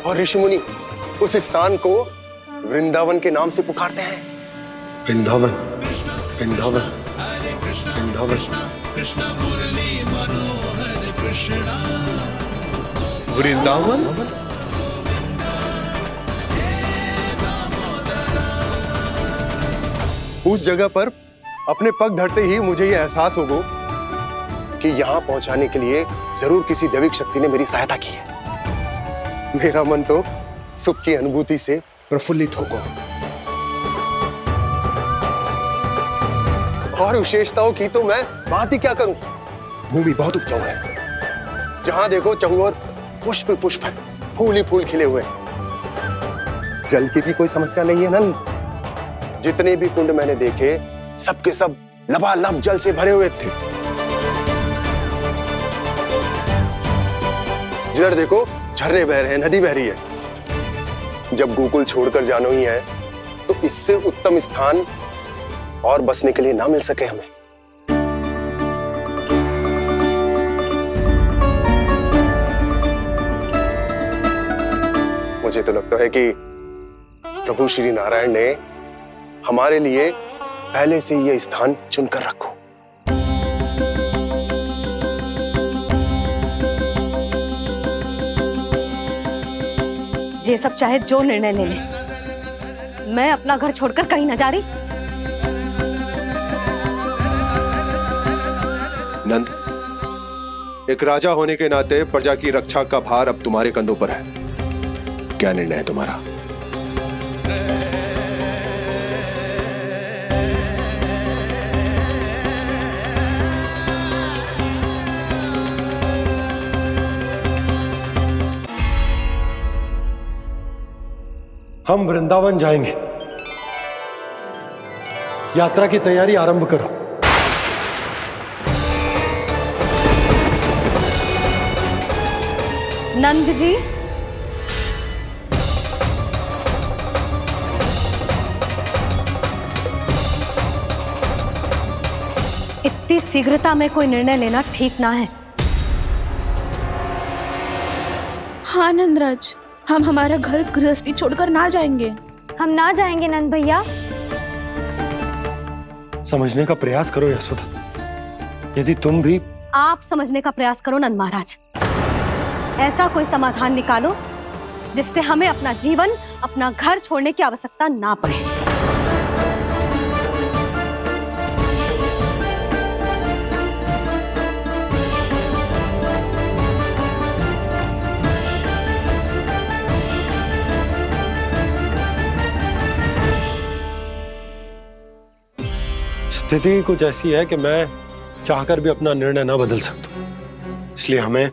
और ऋषि मुनि उस स्थान को वृंदावन के नाम से पुकारते हैं। वृंदावन, वृंदावन, वृंदावन। वृंदावन? उस जगह पर अपने पग धरते ही मुझे यह एहसास होगा कि यहां पहुंचाने के लिए जरूर किसी दैविक शक्ति ने मेरी सहायता की है। मेरा मन तो सुख की अनुभूति से प्रफुल्लित होगा। और विशेषताओं की तो मैं बात ही क्या करूं। भूमि बहुत उपजाऊ है, जहां देखो चहुओर पुष्प पुष्प है, फूल ही फूल खिले हुए हैं। जल की भी कोई समस्या नहीं है नंद। जितने भी कुंड मैंने देखे सबके सब लबालब जल से भरे हुए थे। जिधर देखो झरने बह रहे हैं, नदी बह रही है। जब गोकुल छोड़कर जाना ही है तो इससे उत्तम स्थान और बसने के लिए ना मिल सके हमें। मुझे तो लगता है कि प्रभु श्री नारायण ने हमारे लिए पहले से यह स्थान चुनकर रखो। ये सब चाहे जो निर्णय ले ले, मैं अपना घर छोड़कर कहीं न जा रही। नंद, एक राजा होने के नाते प्रजा की रक्षा का भार अब तुम्हारे कंधों पर है। क्या निर्णय है तुम्हारा? हम वृंदावन जाएंगे। यात्रा की तैयारी आरंभ करो। नंद जी, इतनी शीघ्रता में कोई निर्णय लेना ठीक ना है। हाँ नंदराज, हम हमारा घर गृहस्थी छोड़कर ना जाएंगे। हम ना जाएंगे नंद भैया। समझने का प्रयास करो यशोदा। यदि तुम भी आप समझने का प्रयास करो नंद महाराज। ऐसा कोई समाधान निकालो जिससे हमें अपना जीवन, अपना घर छोड़ने की आवश्यकता ना पड़े। स्थिति कुछ ऐसी है कि मैं चाहकर भी अपना निर्णय न बदल सकता, इसलिए हमें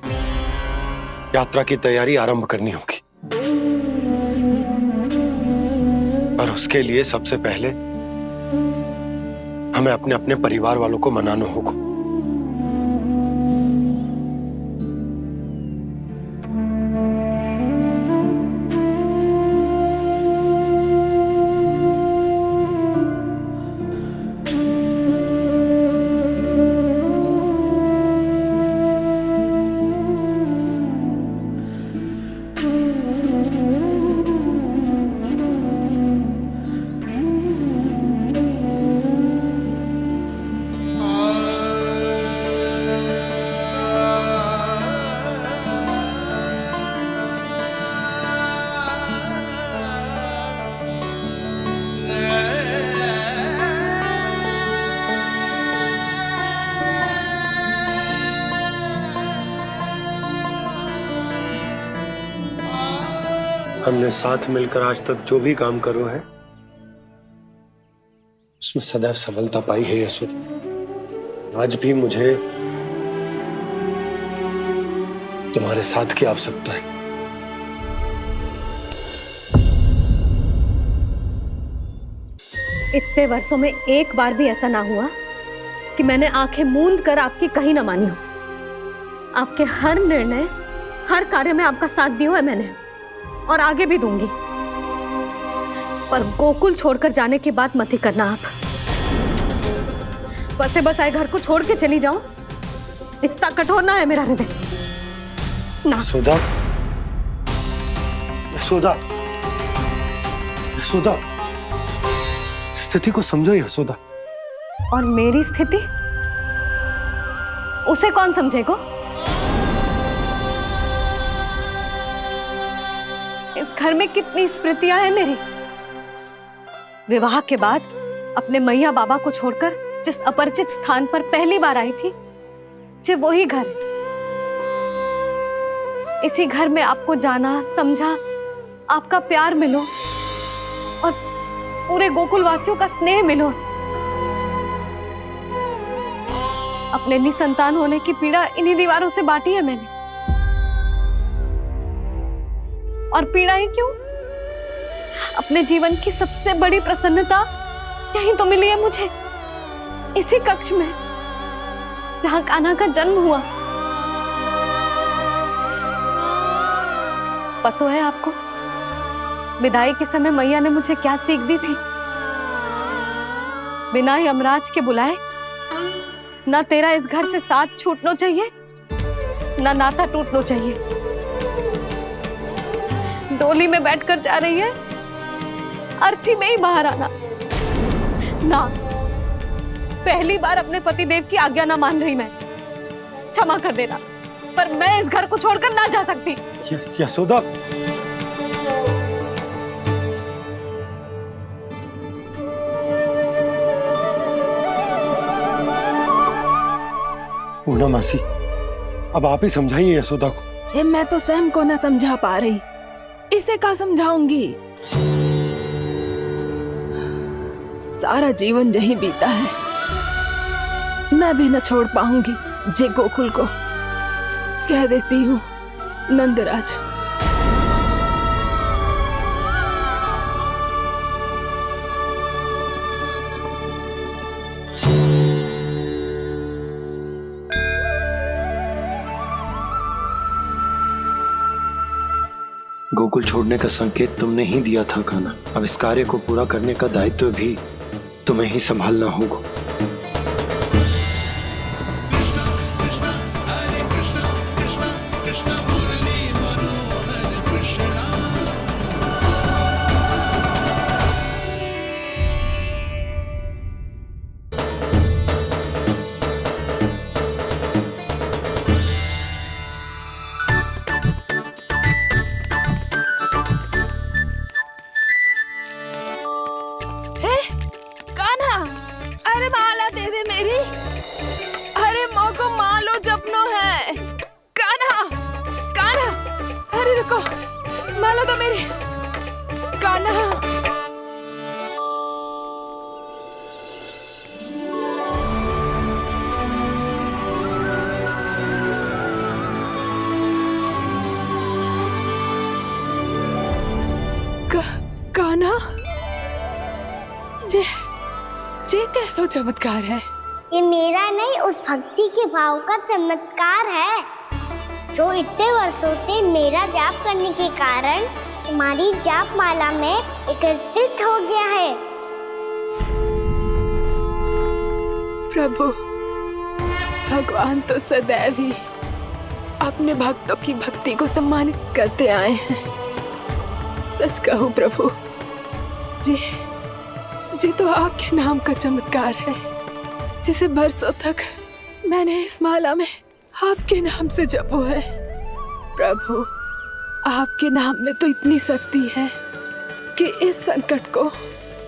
यात्रा की तैयारी आरंभ करनी होगी। और उसके लिए सबसे पहले हमें अपने अपने परिवार वालों को मनाना होगा। हमने साथ मिलकर आज तक जो भी काम करो है उसमें सदैव सफलता पाई है यशोदा। आज भी मुझे तुम्हारे साथ की आवश्यकता है। इतने वर्षों में एक बार भी ऐसा ना हुआ कि मैंने आंखें मूंद कर आपकी कहीं ना मानी हो। आपके हर निर्णय, हर कार्य में आपका साथ दिया है मैंने, और आगे भी दूंगी। पर गोकुल छोड़कर जाने की बात मत ही करना आप। बसे बसाए घर को छोड़ के चली जाओ, इतना कठोर ना है मेरा हृदय ना। सुधा, यशोदा, यशोदा, स्थिति को समझो यशोदा। और मेरी स्थिति उसे कौन समझेगा? इस घर में कितनी स्मृतियां हैं मेरी। विवाह के बाद अपने मैया बाबा को छोड़कर जिस अपरिचित स्थान पर पहली बार आई थी, जो वही घर है। इसी घर में आपको जाना, समझा, आपका प्यार मिलो और पूरे गोकुल वासियों का स्नेह मिलो। अपने निसंतान होने की पीड़ा इन्हीं दीवारों से बांटी है मैंने। और पीड़ा ही क्यों? अपने जीवन की सबसे बड़ी प्रसन्नता यहीं तो मिली है मुझे, इसी कक्ष में जहां कान्हा का जन्म हुआ। पता है आपको विदाई के समय मैया ने मुझे क्या सीख दी थी? बिना यमराज के बुलाए ना तेरा इस घर से साथ छूटना चाहिए, ना नाता टूटना चाहिए। डोली में बैठकर जा रही है, अर्थी में ही बाहर आना ना। पहली बार अपने पति देव की आज्ञा ना मान रही मैं, क्षमा कर देना, पर मैं इस घर को छोड़कर ना जा सकती। यशोदा, पूर्णा मासी, अब आप ही समझाइए यशोदा को। ये मैं तो स्वयं को न समझा पा रही, इसे क्या समझाऊंगी? सारा जीवन यहीं बीता है, मैं भी न छोड़ पाऊंगी जे गोकुल को। कह देती हूँ नंदराज। गोकुल छोड़ने का संकेत तुमने ही दिया था कान्हा। अब इस कार्य को पूरा करने का दायित्व भी तुम्हें ही संभालना होगा। अरे माला दे दे मेरी। अरे मोको मालो जपनो है। कान्हा, कान्हा, अरे रुको, माला तो मेरी। कान्हा, कान्हा, ये कैसा चमत्कार है? ये मेरा नहीं, उस भक्ति के भाव का चमत्कार है जो इतने वर्षों से मेरा जाप करने के कारण तुम्हारी जाप माला में एकत्रित हो गया है। प्रभु, भगवान तो सदैव ही अपने भक्तों की भक्ति को सम्मानित करते आए हैं। सच कहूं प्रभु, जी तो आपके नाम का चमत्कार है, जिसे बरसों तक मैंने इस माला में आपके नाम से जपो है। प्रभु, आपके नाम में तो इतनी शक्ति है कि इस संकट को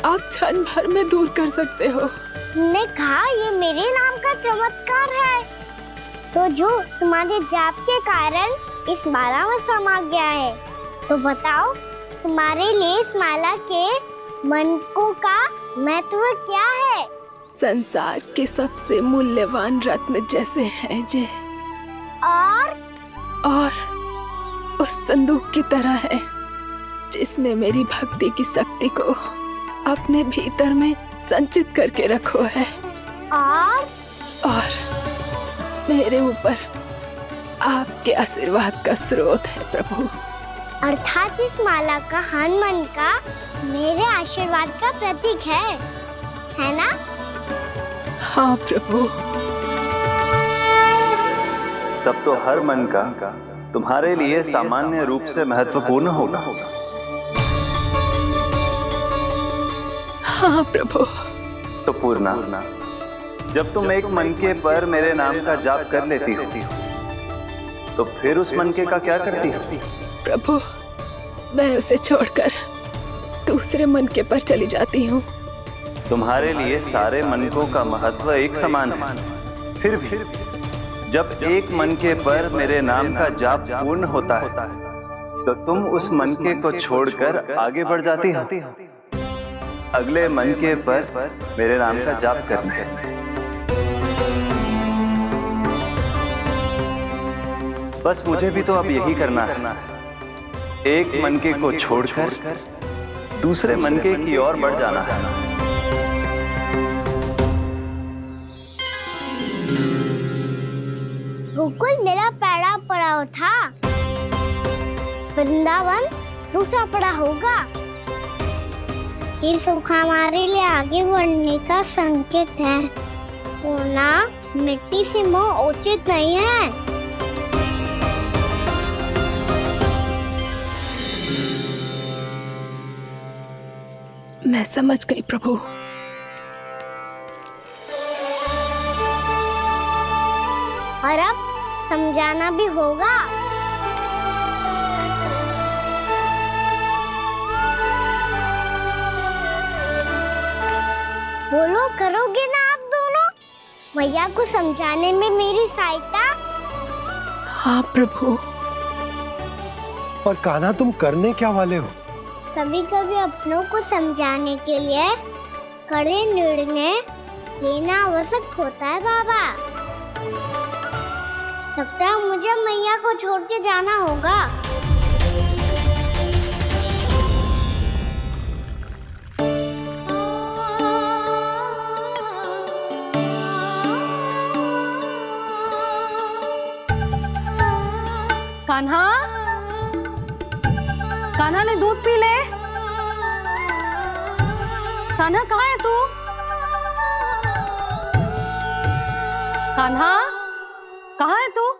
आप क्षण भर में दूर कर सकते हो। तुमने कहा ये मेरे नाम का चमत्कार है, तो जो तुम्हारे जाप के कारण इस माला में समा गया है, तो बताओ तुम्हारे लिए इस माला के मनकों का महत्व क्या है? संसार के सबसे मूल्यवान रत्न जैसे हैं ये, और उस संदूक की तरह है जिसमें मेरी भक्ति की शक्ति को अपने भीतर में संचित करके रखो है। और मेरे ऊपर आपके आशीर्वाद का स्रोत है प्रभु। अर्थात इस माला का हनुमान का मेरे आशीर्वाद का प्रतीक है ना? हाँ प्रभु। तब तो हर मन का तुम्हारे लिए सामान्य रूप से महत्वपूर्ण होगा। हाँ प्रभु। तो पूर्णा, जब तुम एक मनके पर मेरे नाम का जाप कर लेती हो, तो फिर उस मनके का क्या करती हो? प्रभु, मैं उसे छोड़कर दूसरे मनके पर चली जाती हूँ। तुम्हारे लिए सारे मनकों का महत्व एक समान है। फिर भी जब एक मनके पर मेरे नाम का जाप पूर्ण होता है, तो तुम उस मनके को छोड़कर आगे बढ़ जाती हो अगले मनके पर मेरे नाम का जाप करने। बस मुझे भी तो अब यही करना है, एक मनके को छोड़कर दूसरे मनके की ओर बढ़ जाना है। गोकुल मेरा पहला पड़ाव था, वृंदावन दूसरा पड़ाव होगा। ये सुख हमारे लिए आगे बढ़ने का संकेत है। पूर्णा, मिट्टी से मोह उचित नहीं है। मैं समझ गई प्रभु। और अब समझाना भी होगा। बोलो, करोगे ना आप दोनों? मैया को समझाने में मेरी सहायता? हाँ प्रभु। और कान्हा, तुम करने क्या वाले हो? कभी कभी अपनों को समझाने के लिए कड़े निर्णय लेना आवश्यक होता है बाबा। लगता है मुझे मैया को छोड़ के जाना होगा। कान्हा, कान्हा ने दूध पी ले। कान्हा, कहाँ है तू? कान्हा, कहाँ है तू?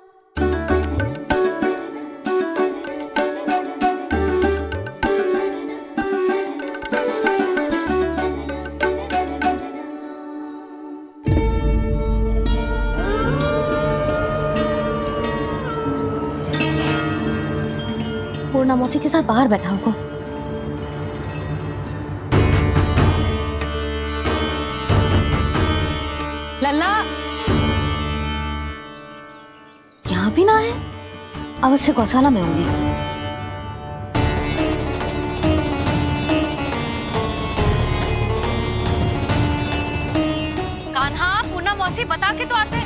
पूर्णा मौसी के साथ बाहर बैठा होगा। लल्ला, यहाँ भी ना है। अवश्य गौशाला में होंगे। कान्हा, पूर्णा मौसी बता के तो आते।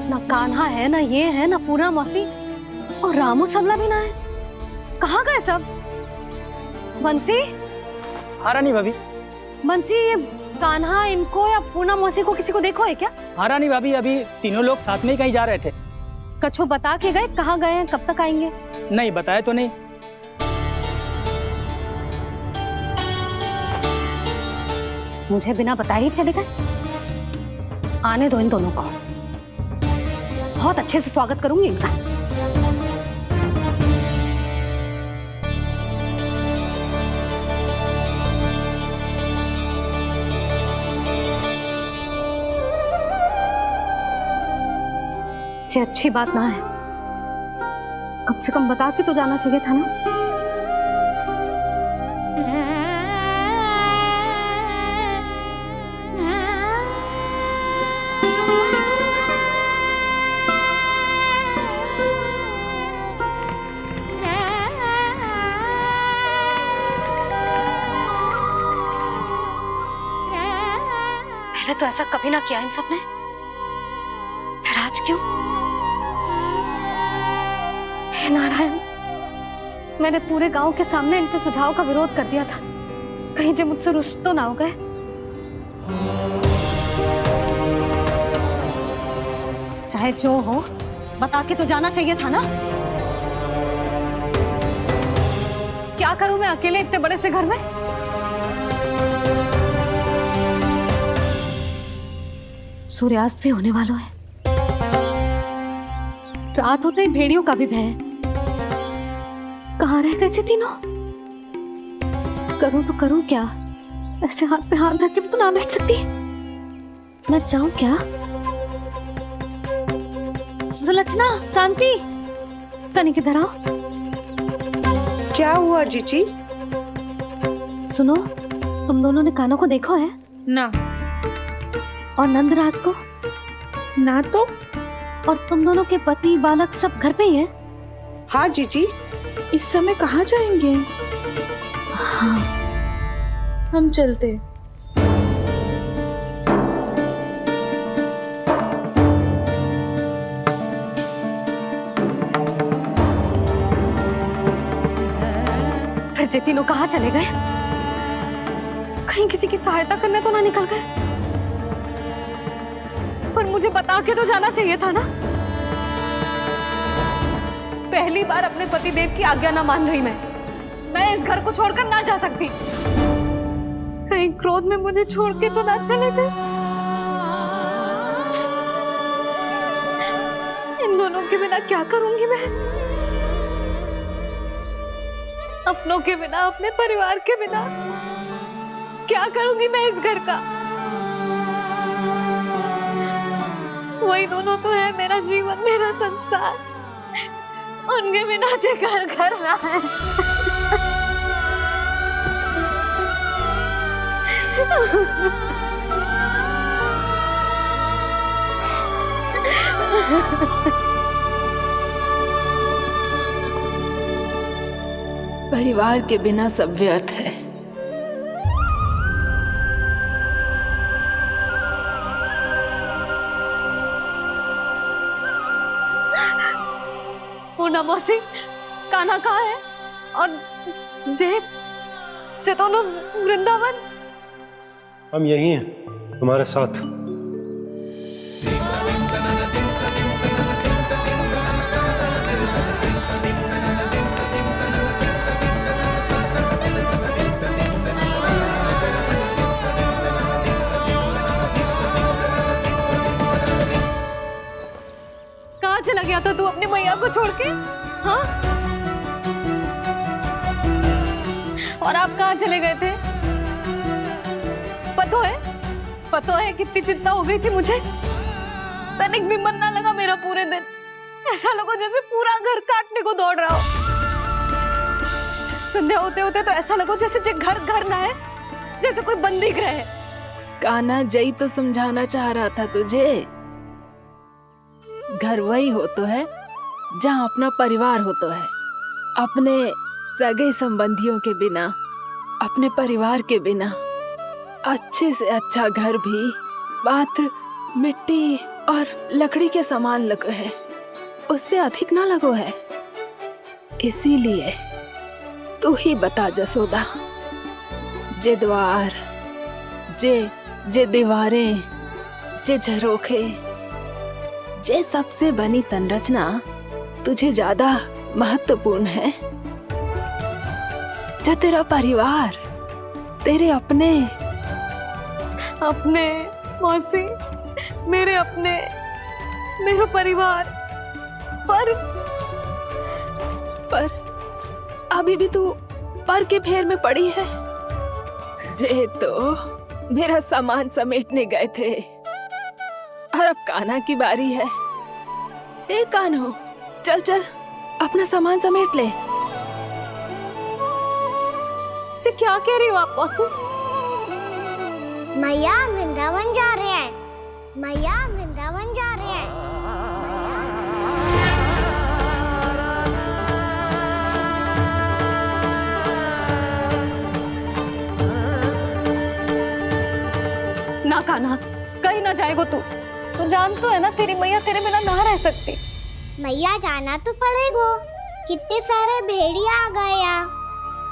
ना कान्हा है, ना ये है, ना पूर्णा मौसी, और रामू सबला भी ना है। कहाँ गए सब? बंसी? हाँ रानी भाभी। बंसी, ये कान्हा इनको या पूर्णा मौसी को किसी को देखो है क्या? हाँ रानी भाभी, अभी तीनों लोग साथ में ही कहीं जा रहे थे। कछु बता के गए कहाँ गए हैं, कब तक आएंगे? नहीं बताया तो नहीं। मुझे बिना बताए ही चले गए। आने दो इन दोनों को, बहुत अच्छे से स्वागत करूंगी इनका। ये अच्छी बात ना है, कम से कम बता के तो जाना चाहिए था ना। पहले तो ऐसा कभी ना किया इन सब ने, फिर आज क्यों? हे नारायण, मैंने पूरे गांव के सामने इनके सुझाव का विरोध कर दिया था। कहीं जो मुझसे रुष्ट तो ना हो गए। चाहे जो हो, बता के तो जाना चाहिए था ना। क्या करूं मैं अकेले इतने बड़े से घर में? सूर्यास्त भी होने वाला है। रात होते ही भेड़ियों का भी भय है। कहाँ रह गए थे तीनों? करूं तो करूं क्या? ऐसे हाथ पे हाथ रख के भी तो ना बैठ सकती। मैं जाऊं क्या? सुलक्षणा, शांति, तनिक किधर आओ। क्या हुआ जीजी? सुनो, तुम दोनों ने कान्हा को देखा है? ना। और नंदराज को? ना तो। और तुम दोनों के पति बालक सब घर पे ही हैं? हाँ जीजी, इस समय कहाँ जाएंगे? हाँ। हम चलते। फिर ये तीनों कहाँ चले गए? कहीं किसी की सहायता करने तो ना निकल गए? पर मुझे बता के तो जाना चाहिए था ना। पहली बार अपने पतिदेव की आज्ञा ना मान रही मैं इस घर को छोड़कर ना जा सकती। कहीं क्रोध में मुझे छोड़ के तो ना चले गए। इन दोनों के बिना क्या करूंगी मैं? अपनों के बिना, अपने परिवार के बिना क्या करूंगी मैं इस घर का? वही दोनों तो है मेरा जीवन, मेरा संसार। उनके बिना जे घर घर रहा है। परिवार के बिना सब व्यर्थ है। पूर्णा मौसी, कान्हा कहाँ है? और जे दोनों वृंदावन? हम यही हैं, तुम्हारे साथ। कहाँ चला गया था तू अपनी मैया को छोड़ के? हाँ? और आप कहाँ चले गए थे? पता है कितनी चिंता हो गई थी मुझे। तनिक भी मन ना लगा मेरा पूरे दिन। ऐसा लगा जैसे पूरा घर काटने को दौड़ रहा हो। संध्या होते होते तो ऐसा लगा जैसे घर घर ना है, जैसे कोई बंदी गृह है। कान्हा जई तो समझाना चाह रहा था तुझे। घर वही हो तो है जहाँ अपना परिवार हो तो है। अपने सगे संबंधियों के बिना, अपने परिवार के बिना अच्छे से अच्छा घर भी मात्र मिट्टी और लकड़ी के समान लगो है, उससे अधिक ना लगो है। इसीलिए तू ही बता जसोदा, जे द्वार, जे दीवारें, जे झरोखे, जे सबसे बनी संरचना तुझे ज्यादा महत्वपूर्ण है? जा तेरा परिवार, तेरे अपने मौसी, मेरा परिवार। पर अभी भी तू पर के फेर में पड़ी है। जे तो मेरा सामान समेटने गए थे और अब कान्हा की बारी है। हे कान्हो, चल चल अपना सामान समेट ले। जी क्या कह रही हो आप मौसी? मैया वृंदावन जा रहे हैं। मैया वृंदावन जा रहे हैं। ना कान्हा, कहीं ना जाएगो तू। तू जान तो है ना तेरी मैया तेरे बिना ना रह सकती। मैया जाना तो पड़ेगा। कितने सारे भेड़िया आ गए यहाँ,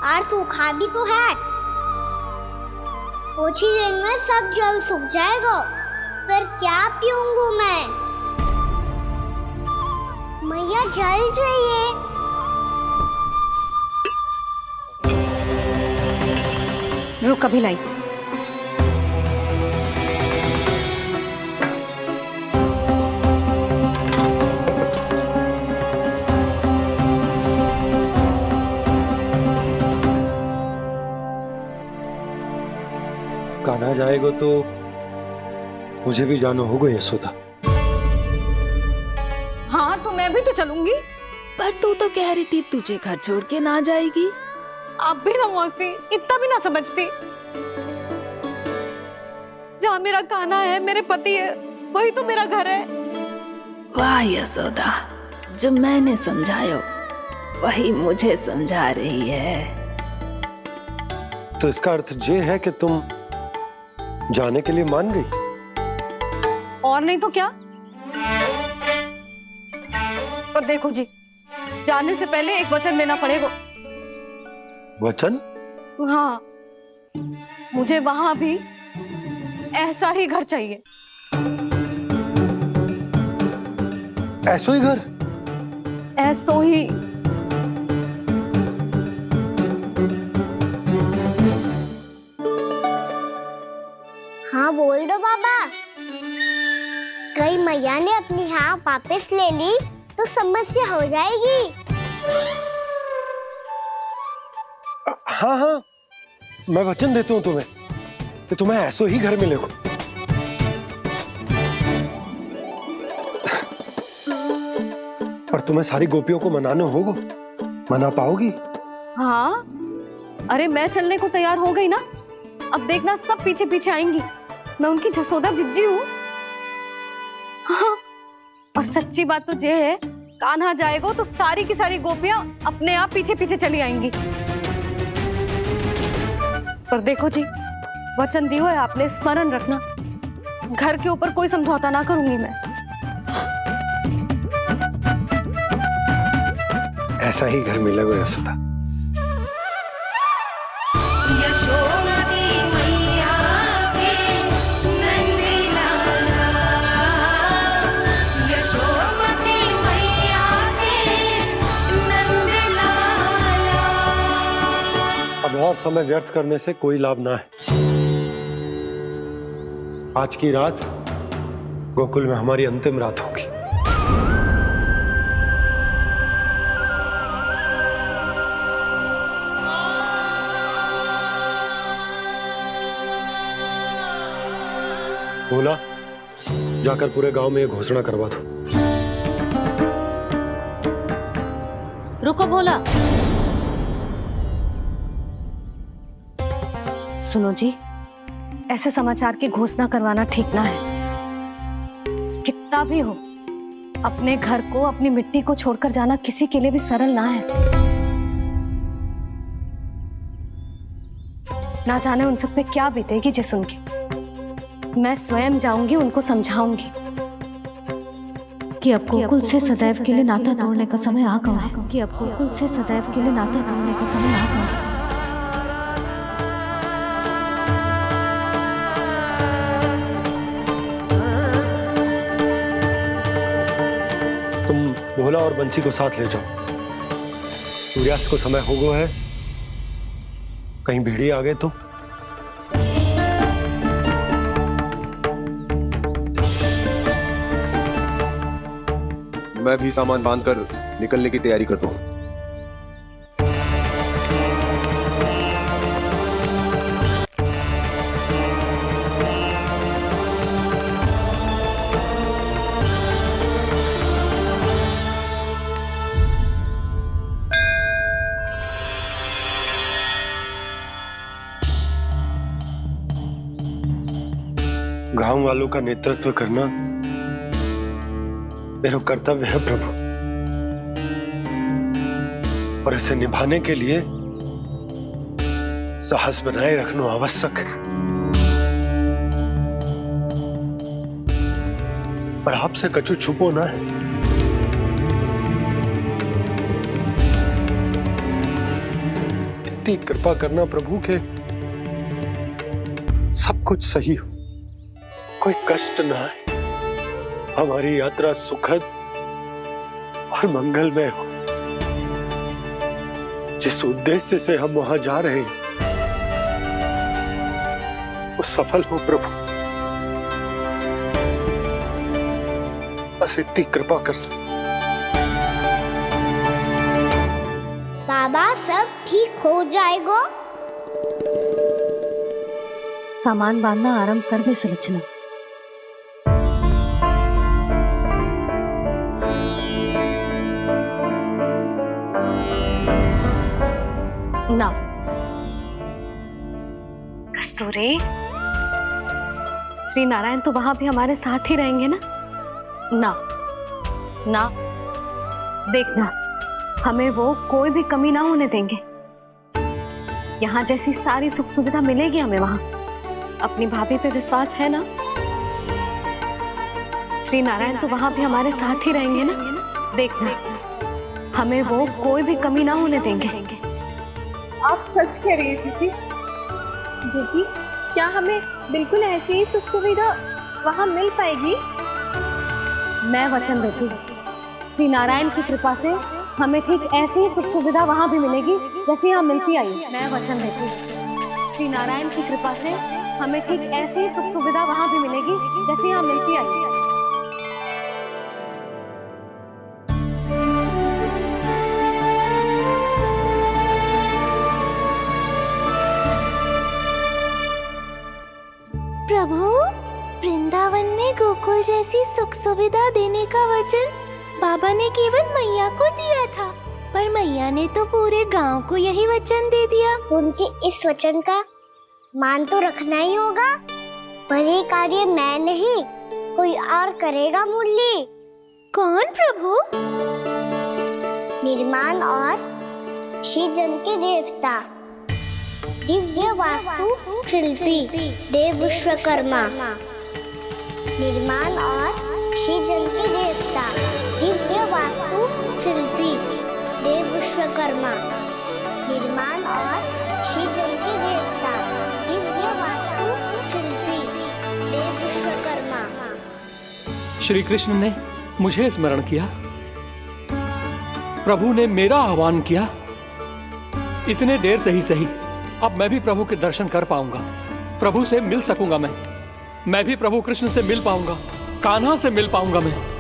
और सूखा भी तो है। कुछ ही दिन में सब जल सूख जाएगा, फिर क्या पीऊंगा मैं? मैया जल चाहिए। रुक अभी लाई। कान्हा जाएगा तो मुझे भी जाना होगा यशोदा। हाँ तो मैं भी तो चलूंगी। पर तू तो कह रही थी तुझे घर छोड़ के ना जाएगी। आप भी ना मौसी, इतना भी ना समझती। जहाँ मेरा कान्हा है, मेरे पति है, वही तो मेरा घर है। वाह यशोदा, जो मैंने समझायो वही मुझे समझा रही है। तो इसका अर्थ ये है कि तुम जाने के लिए मान गई? और नहीं तो क्या। पर देखो जी, जाने से पहले एक वचन देना पड़ेगा। वचन? हाँ, मुझे वहां भी ऐसा ही घर चाहिए। ऐसो ही घर? ऐसो ही। हाँ बोल दो बाबा। कहीं मैया ने अपनी हाँ वापस ले ली तो समस्या हो जाएगी। हाँ हाँ, मैं वचन देता हूँ तुम्हें कि तुम्हें ऐसो ही घर मिलेगा। पर तुम्हें सारी गोपियों को मनाना होगा। मना पाओगी? हाँ, अरे मैं चलने को तैयार हो गई ना। अब देखना सब पीछे पीछे आएंगी। मैं उनकी जसोदा जिज्जी हूँ। हाँ, और सच्ची बात तो ये है, कान्हा जाएगा तो सारी की सारी गोपियां अपने आप पीछे पीछे चली आएंगी। पर देखो जी, वचन दिया है आपने, स्मरण रखना। घर के ऊपर कोई समझौता ना करूंगी मैं। ऐसा ही घर मिलेगा यशोदा। अब और समय व्यर्थ करने से कोई लाभ ना है। आज की रात गोकुल में हमारी अंतिम रात होगी। बोला, जाकर पूरे गांव में ये घोषणा करवा दो। रुको भोला। सुनो जी, ऐसे समाचार की घोषणा करवाना ठीक ना है। कितना भी हो, अपने घर को, अपनी मिट्टी को छोड़कर जाना किसी के लिए भी सरल ना है। ना जाने उन सब पे क्या बीतेगी जे सुन के। मैं स्वयं जाऊंगी, उनको समझाऊंगी कि अब गोकुल से सदैव के लिए नाता तोड़ने का समय आ गया है। कि अब गोकुल से सदैव के लिए नाता तोड़ने का समय आ गया है। तुम भोला और बंसी को साथ ले जाओ। सूर्यास्त को समय हो गया है, कहीं भीड़ी आ गए तो। मैं भी सामान बांधकर निकलने की तैयारी करता हूँ। गांव वालों का नेतृत्व करना मेरा कर्तव्य है प्रभु, और इसे निभाने के लिए साहस बनाए रखना आवश्यक है। पर आपसे कछु छुपो ना है। इतनी कृपा करना प्रभु के सब कुछ सही हो, कोई कष्ट ना है, हमारी यात्रा सुखद और मंगलमय हो। जिस उद्देश्य से हम वहां जा रहे हैं वो सफल हो प्रभु, बस इतनी कृपा कर। बाबा सब ठीक हो जाएगा। सामान बांधना आरंभ कर दे सुलोचना। ना कस्तूरी, श्री नारायण तो वहां भी हमारे साथ ही रहेंगे ना? ना ना, देखना हमें वो कोई भी कमी ना होने देंगे। यहाँ जैसी सारी सुख सुविधा मिलेगी हमें वहां। अपनी भाभी पे विश्वास है ना? श्री नारायण तो वहां भी हमारे साथ ही रहेंगे ना? देखना हमें वो कोई भी कमी ना होने देंगे। आप सच कह रही है जीजी? जीजी, क्या हमें बिल्कुल ऐसी ही सुख सुविधा वहाँ मिल पाएगी? मैं वचन देती हूँ, श्री नारायण की कृपा से हमें ठीक ऐसी ही सुख सुविधा वहाँ भी मिलेगी जैसी यहाँ मिलती आई। मैं वचन देती हूँ, श्री नारायण की कृपा से हमें ठीक ऐसी ही सुख सुविधा वहाँ भी मिलेगी जैसी यहाँ मिलती आई। प्रभु, वृंदावन में गोकुल जैसी सुख सुविधा देने का वचन बाबा ने केवल मैया को दिया था, पर मैया ने तो पूरे गांव को यही वचन दे दिया। उनके इस वचन का मान तो रखना ही होगा, पर ये कार्य मैं नहीं कोई और करेगा। मुरली कौन प्रभु? निर्माण और सृजन के देवता, दिव्य वास्तु शिल्पी देव विश्वकर्मा। निर्माण और सृजन के देवता, दिव्य वास्तु शिल्पी देव विश्वकर्मा। निर्माण और सृजन के देवता, दिव्य वास्तु शिल्पी देव विश्वकर्मा। श्री कृष्ण ने मुझे स्मरण किया, प्रभु ने मेरा आह्वान किया। इतने देर से ही सही, अब मैं भी प्रभु के दर्शन कर पाऊंगा, प्रभु से मिल सकूंगा। मैं भी प्रभु कृष्ण से मिल पाऊंगा, कान्हा से मिल पाऊंगा मैं।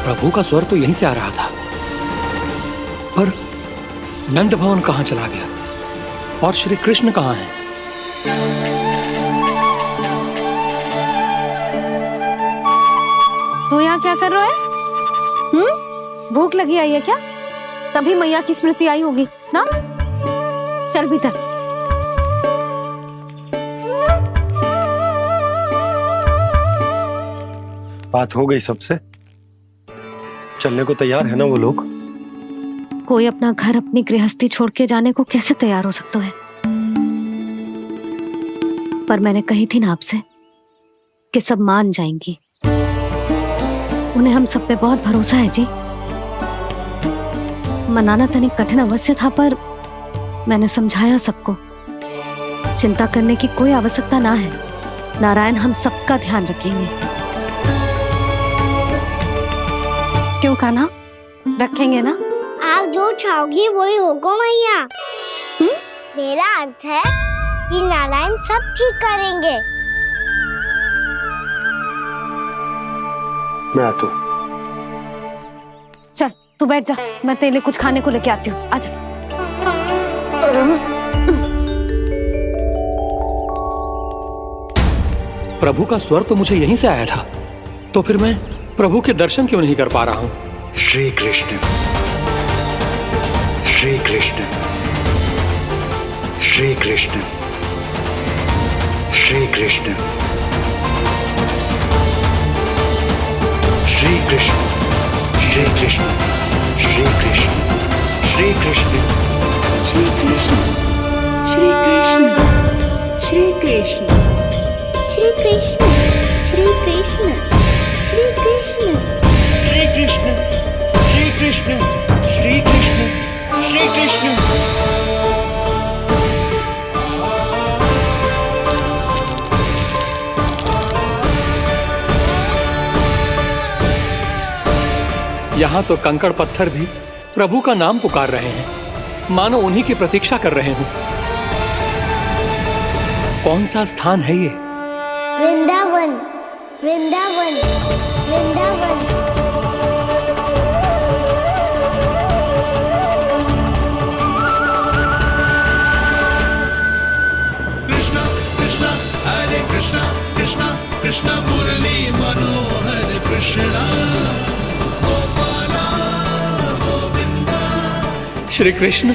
प्रभु का स्वर तो यहीं से आ रहा था, पर नंद भवन कहां चला गया और श्री कृष्ण कहां हैं? तू यहाँ क्या कर रहा है? भूख लगी आई है क्या? तभी मैया की स्मृति आई होगी ना? चल भीतर। बात हो गई सबसे? चलने को तैयार है ना वो लोग? कोई अपना घर अपनी गृहस्थी छोड़ के जाने को कैसे तैयार हो सकता है? पर मैंने कही थी ना आपसे कि सब मान जाएंगी। उन्हें हम सब पे बहुत भरोसा है जी। मनाना तनिक कठिन अवश्य था, पर मैंने समझाया सबको। चिंता करने की कोई आवश्यकता ना है। नारायण हम सबका ध्यान रखेंगे। क्यों कान्हा, रखेंगे ना? आप जो चाहोगी वही होगा मैया। मेरा अर्थ है कि नारायण सब ठीक करेंगे। मैं आता हूँ। चल तू बैठ जा, मैं तेरे लिए कुछ खाने को लेके आती हूँ। आजा। प्रभु का स्वर तो मुझे यहीं से आया था, तो फिर मैं प्रभु के दर्शन क्यों नहीं कर पा रहा हूँ? श्री कृष्ण, श्री कृष्ण, श्री कृष्ण, श्री कृष्ण, श्री कृष्ण, श्री कृष्ण, श्री कृष्ण, श्री कृष्ण, श्री कृष्ण, श्री कृष्ण, श्री कृष्ण, श्री कृष्ण, श्री कृष्ण, श्री कृष्ण, श्री कृष्ण, श्री कृष्ण, श्री कृष्ण, श्री कृष्ण। यहाँ तो कंकड़ पत्थर भी प्रभु का नाम पुकार रहे हैं, मानो उन्हीं की प्रतीक्षा कर रहे हों। कौन सा स्थान है ये? वृंदावन, वृंदावन, वृंदावन। कृष्णा कृष्णा हरे कृष्णा, कृष्णा कृष्णा मुरली मनोहर कृष्णा, गोपाला गोविंदा श्री कृष्ण।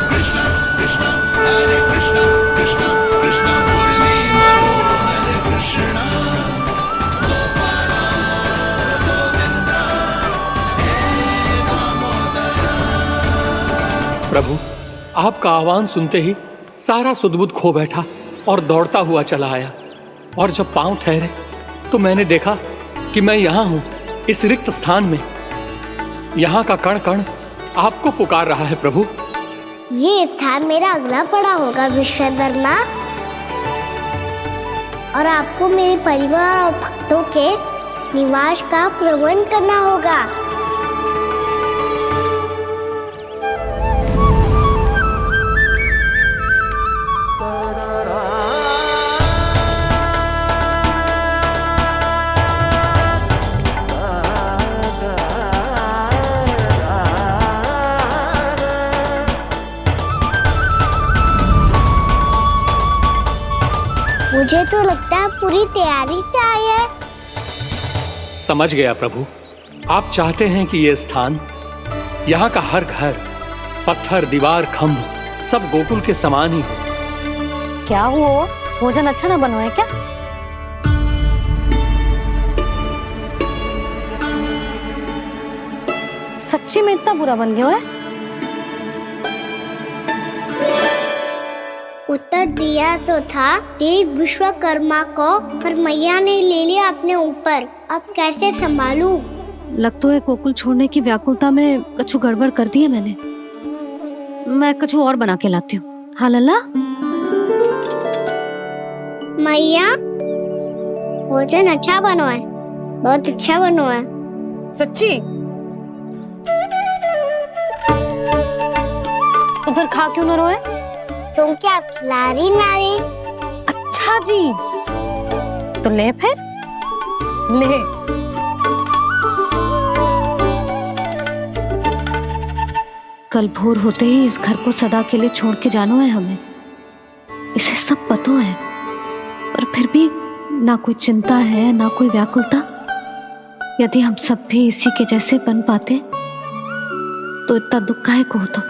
कृष्णा कृष्णा हरे कृष्णा, कृष्णा कृष्णा मुरली मनोहर कृष्णा, गोपाला गोविंदा हे दामोदरा। प्रभु, आपका आह्वान सुनते ही सारा सुध-बुध खो बैठा और दौड़ता हुआ चला आया, और जब पांव ठहरे तो मैंने देखा कि मैं यहाँ हूँ, इस रिक्त स्थान में। यहाँ का कण कण आपको पुकार रहा है प्रभु। ये स्थान मेरा अगला पड़ा होगा विश्वकर्मा, और आपको मेरे परिवार और भक्तों के निवास का प्रबंध करना होगा। मुझे तो लगता है पूरी तैयारी से आए हैं। समझ गया प्रभु, आप चाहते हैं कि ये स्थान, यहाँ का हर घर, पत्थर, दीवार, खम्भ सब गोकुल के समान ही हो। क्या हुआ? भोजन अच्छा ना बना है क्या? सच्ची में इतना बुरा बन गया है? उत्तर दिया तो था देव विश्वकर्मा को, पर मैया ने ले लिया अपने ऊपर। अब कैसे संभालूं? लगता है गोकुल छोड़ने की व्याकुलता में कछु गड़बड़ कर दी है मैंने। मैं कछु और बना के लाती हूँ। हाँ लल्ला? मैया, भोजन अच्छा बनो है, बहुत अच्छा बनो है। सच्ची? तो फिर खा क्यों न रोए? क्योंकि आप खिला रही ना रही। अच्छा जी, तो ले फिर ले। कल भोर होते ही इस घर को सदा के लिए छोड़ के जाना है हमें। इसे सब पता है, पर फिर भी ना कोई चिंता है ना कोई व्याकुलता। यदि हम सब भी इसी के जैसे बन पाते तो इतना दुख काहे को होता।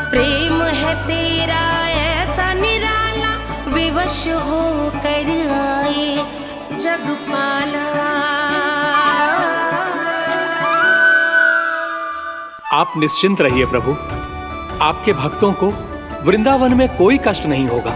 प्रेम है तेरा ऐसा निराला, विवश हो कर आए जगपाला। आप निश्चिंत रहिए प्रभु, आपके भक्तों को वृंदावन में कोई कष्ट नहीं होगा।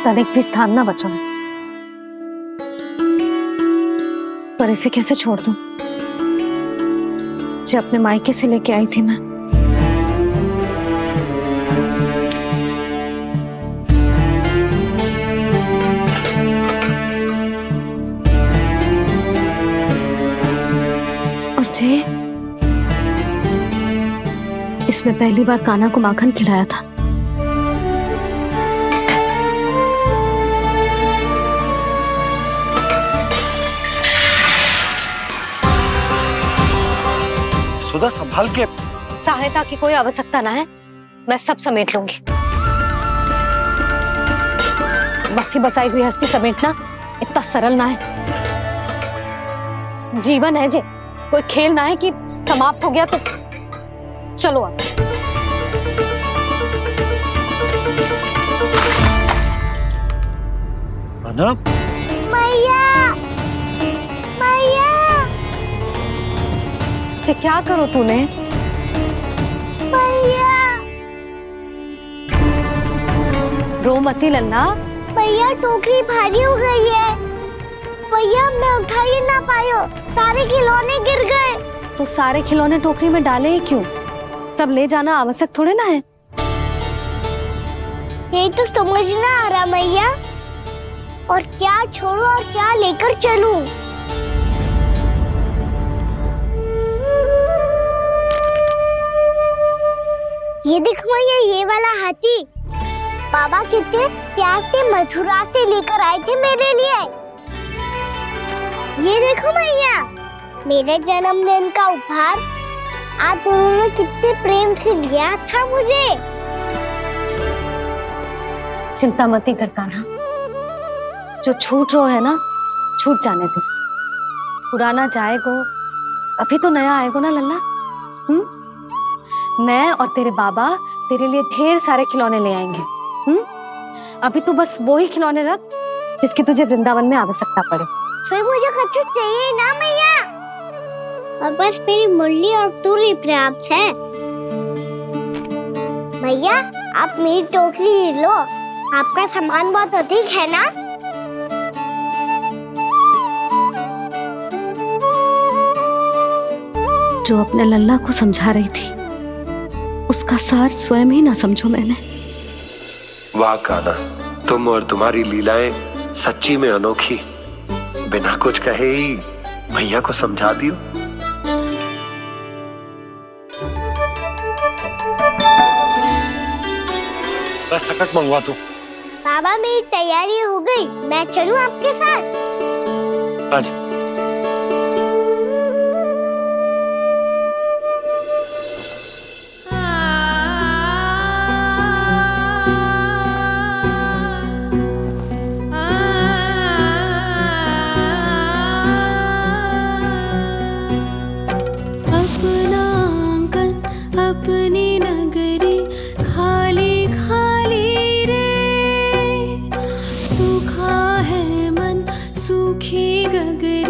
तनिक भी स्थान ना बचा है। पर इसे कैसे छोड़ दूं जो अपने मायके से लेके आई थी मैं। और जे इसमें पहली बार कान्हा को माखन खिलाया था। सुधा संभाल के। सहायता की कोई आवश्यकता ना है, मैं सब समेट लूंगी। बसी बसाई गृहस्थी समेटना इतना सरल ना है। जीवन है जे, कोई खेल ना है कि समाप्त हो गया तो चलो अब। अना मैया, मैया, जे क्या करो तूने? मैया, रो मती लल्ला। भैया टोकरी भारी हो गई है। भैया मैं उठा ही ना पायो, सारे खिलौने गिर गए। तो सारे खिलौने टोकरी में डाले ही क्यों? सब ले जाना आवश्यक थोड़े ना है। यही तो समझ ना आ रहा मैया, और क्या छोड़ू और क्या लेकर चलूं? ये देख मैया, ये वाला हाथी बाबा कितने प्यार से मथुरा से लेकर आए थे मेरे लिए। ये देखो मैया, मेरे जन्मदिन का उपहार आप उन्होंने कितने प्रेम से दिया था मुझे। चिंता मत कर कान्हा, जो छूट रो है ना छूट जाने दे। पुराना जाएगो, अभी तो नया आएगो ना लल्ला। मैं और तेरे बाबा तेरे लिए ढेर सारे खिलौने ले आएंगे। अभी तू बस वो ही खिलौने रख जिसकी तुझे वृंदावन में आवश्यकता पड़े। फिर मुझे कच्चू चाहिए ना मैया, और बस मेरी मुरली और तुरी पर्याप्त है। भैया आप मेरी टोकरी लो, आपका सामान बहुत अधिक है ना। जो अपने लल्ला को समझा रही थी उसका सार स्वयं ही ना समझो मैंने। वाह कान्हा, तुम और तुम्हारी लीलाएं सच्ची में अनोखी। बिना कुछ कहे ही भैया को समझा दियो। बस सकट मंगवा तू। बाबा मेरी तैयारी हो गई, मैं चलूं आपके साथ? आजा। अपनी नगरी खाली खाली रे, सूखा है मन सूखी गगरी।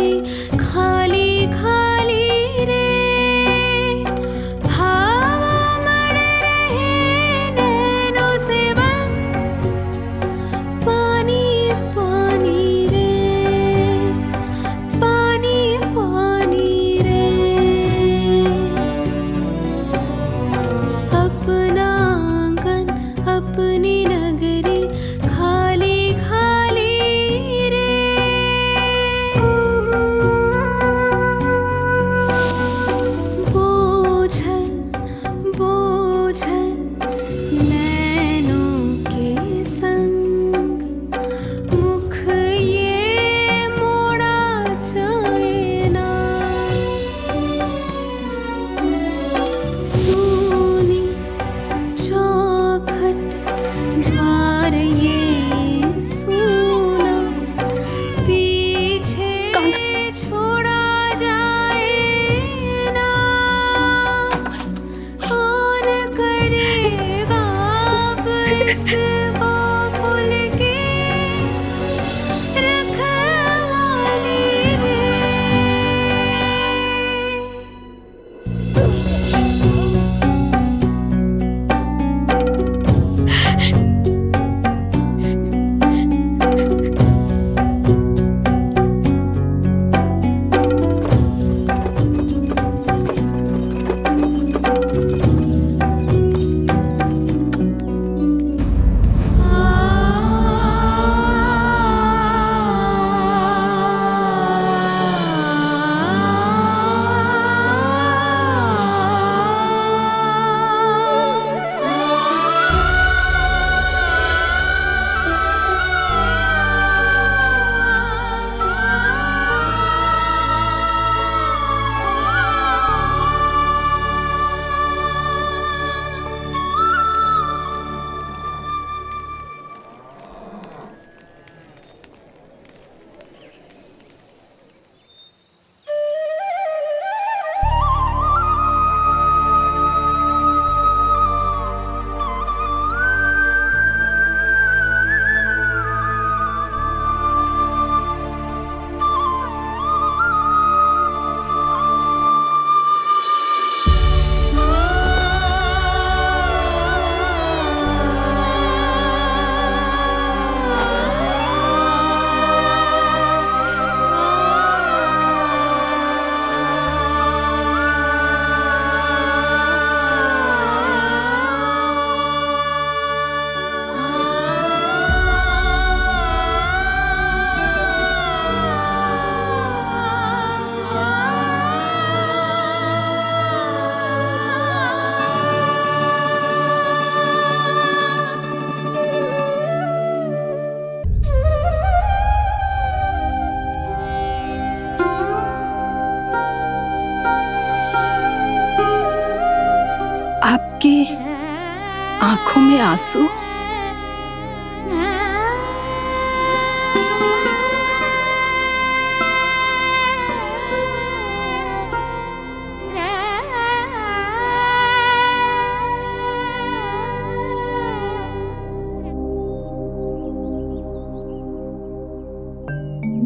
में आंसू?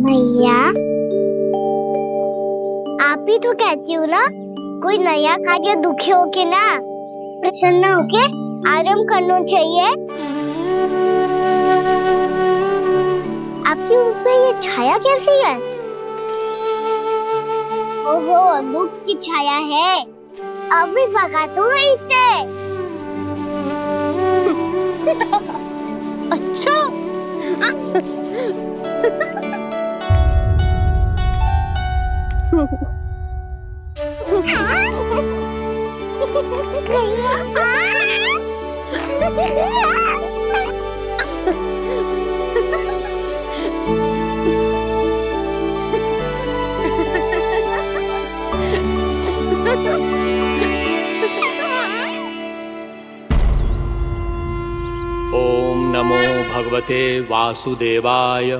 मैया, आप ही तो कहती हो ना, कोई नया कार्य दुखी होके ना प्रसन्न होके आराम करना चाहिए। आपके मुंह पे ये छाया कैसी है? ओहो, दुख की छाया है। अभी भगा दूं इसे। अच्छा। ओम नमो भगवते वासुदेवाय।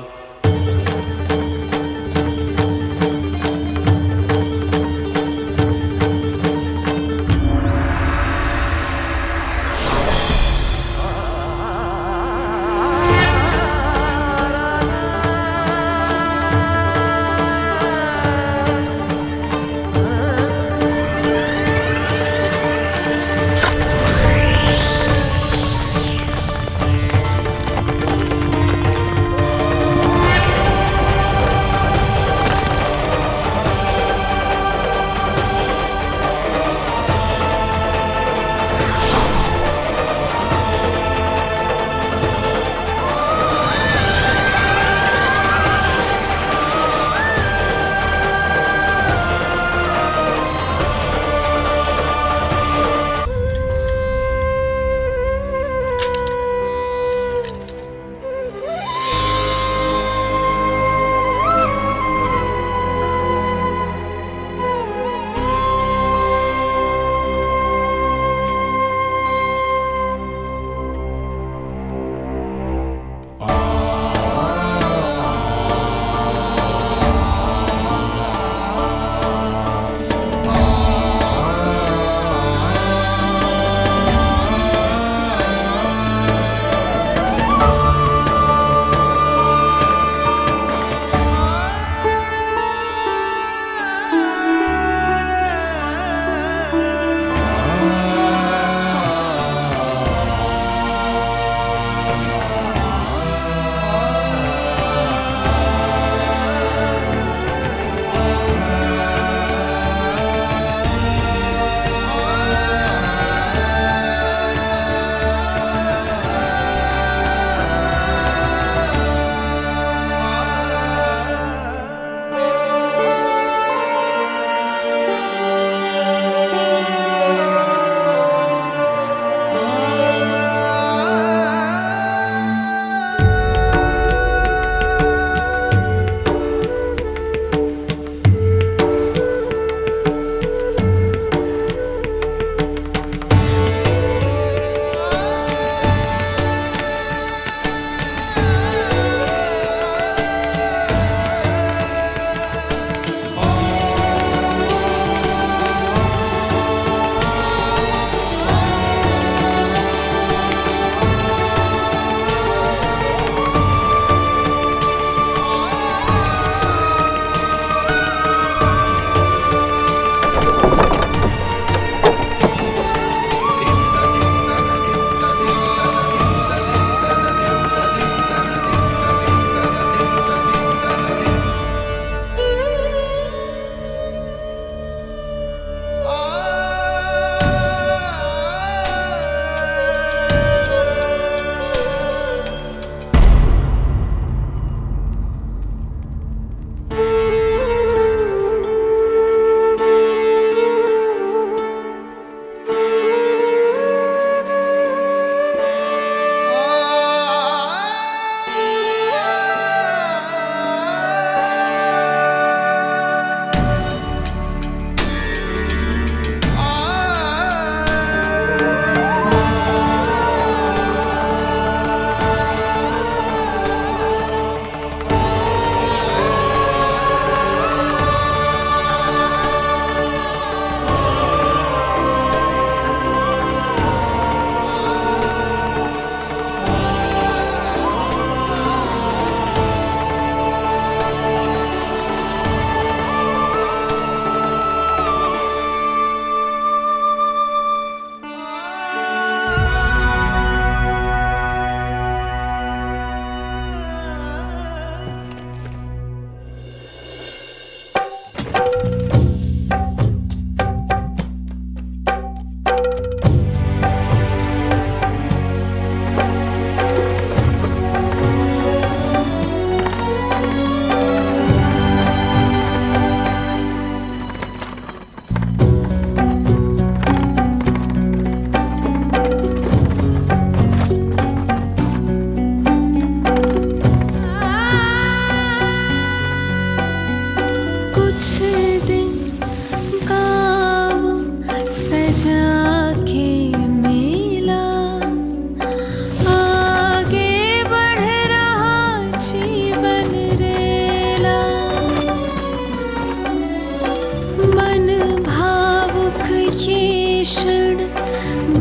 क्षण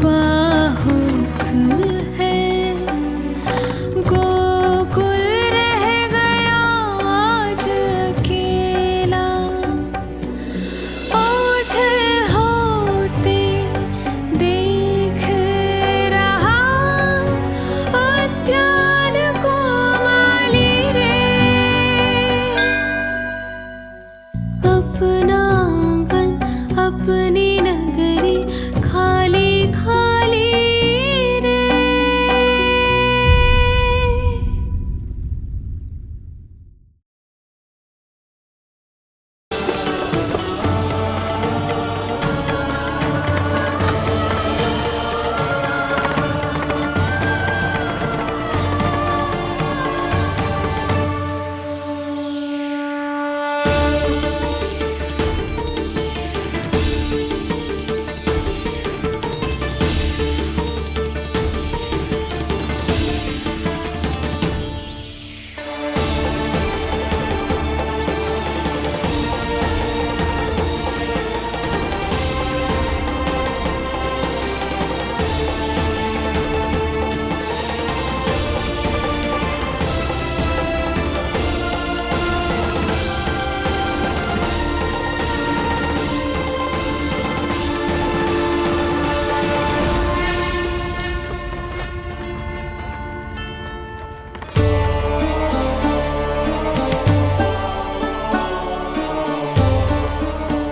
बाहुक है, गोकुल रह गया आज अकेला, ओझल होते देख रहा उद्यान को माली रे। अपना आंगन अपनी नगरी खाली खाली रे।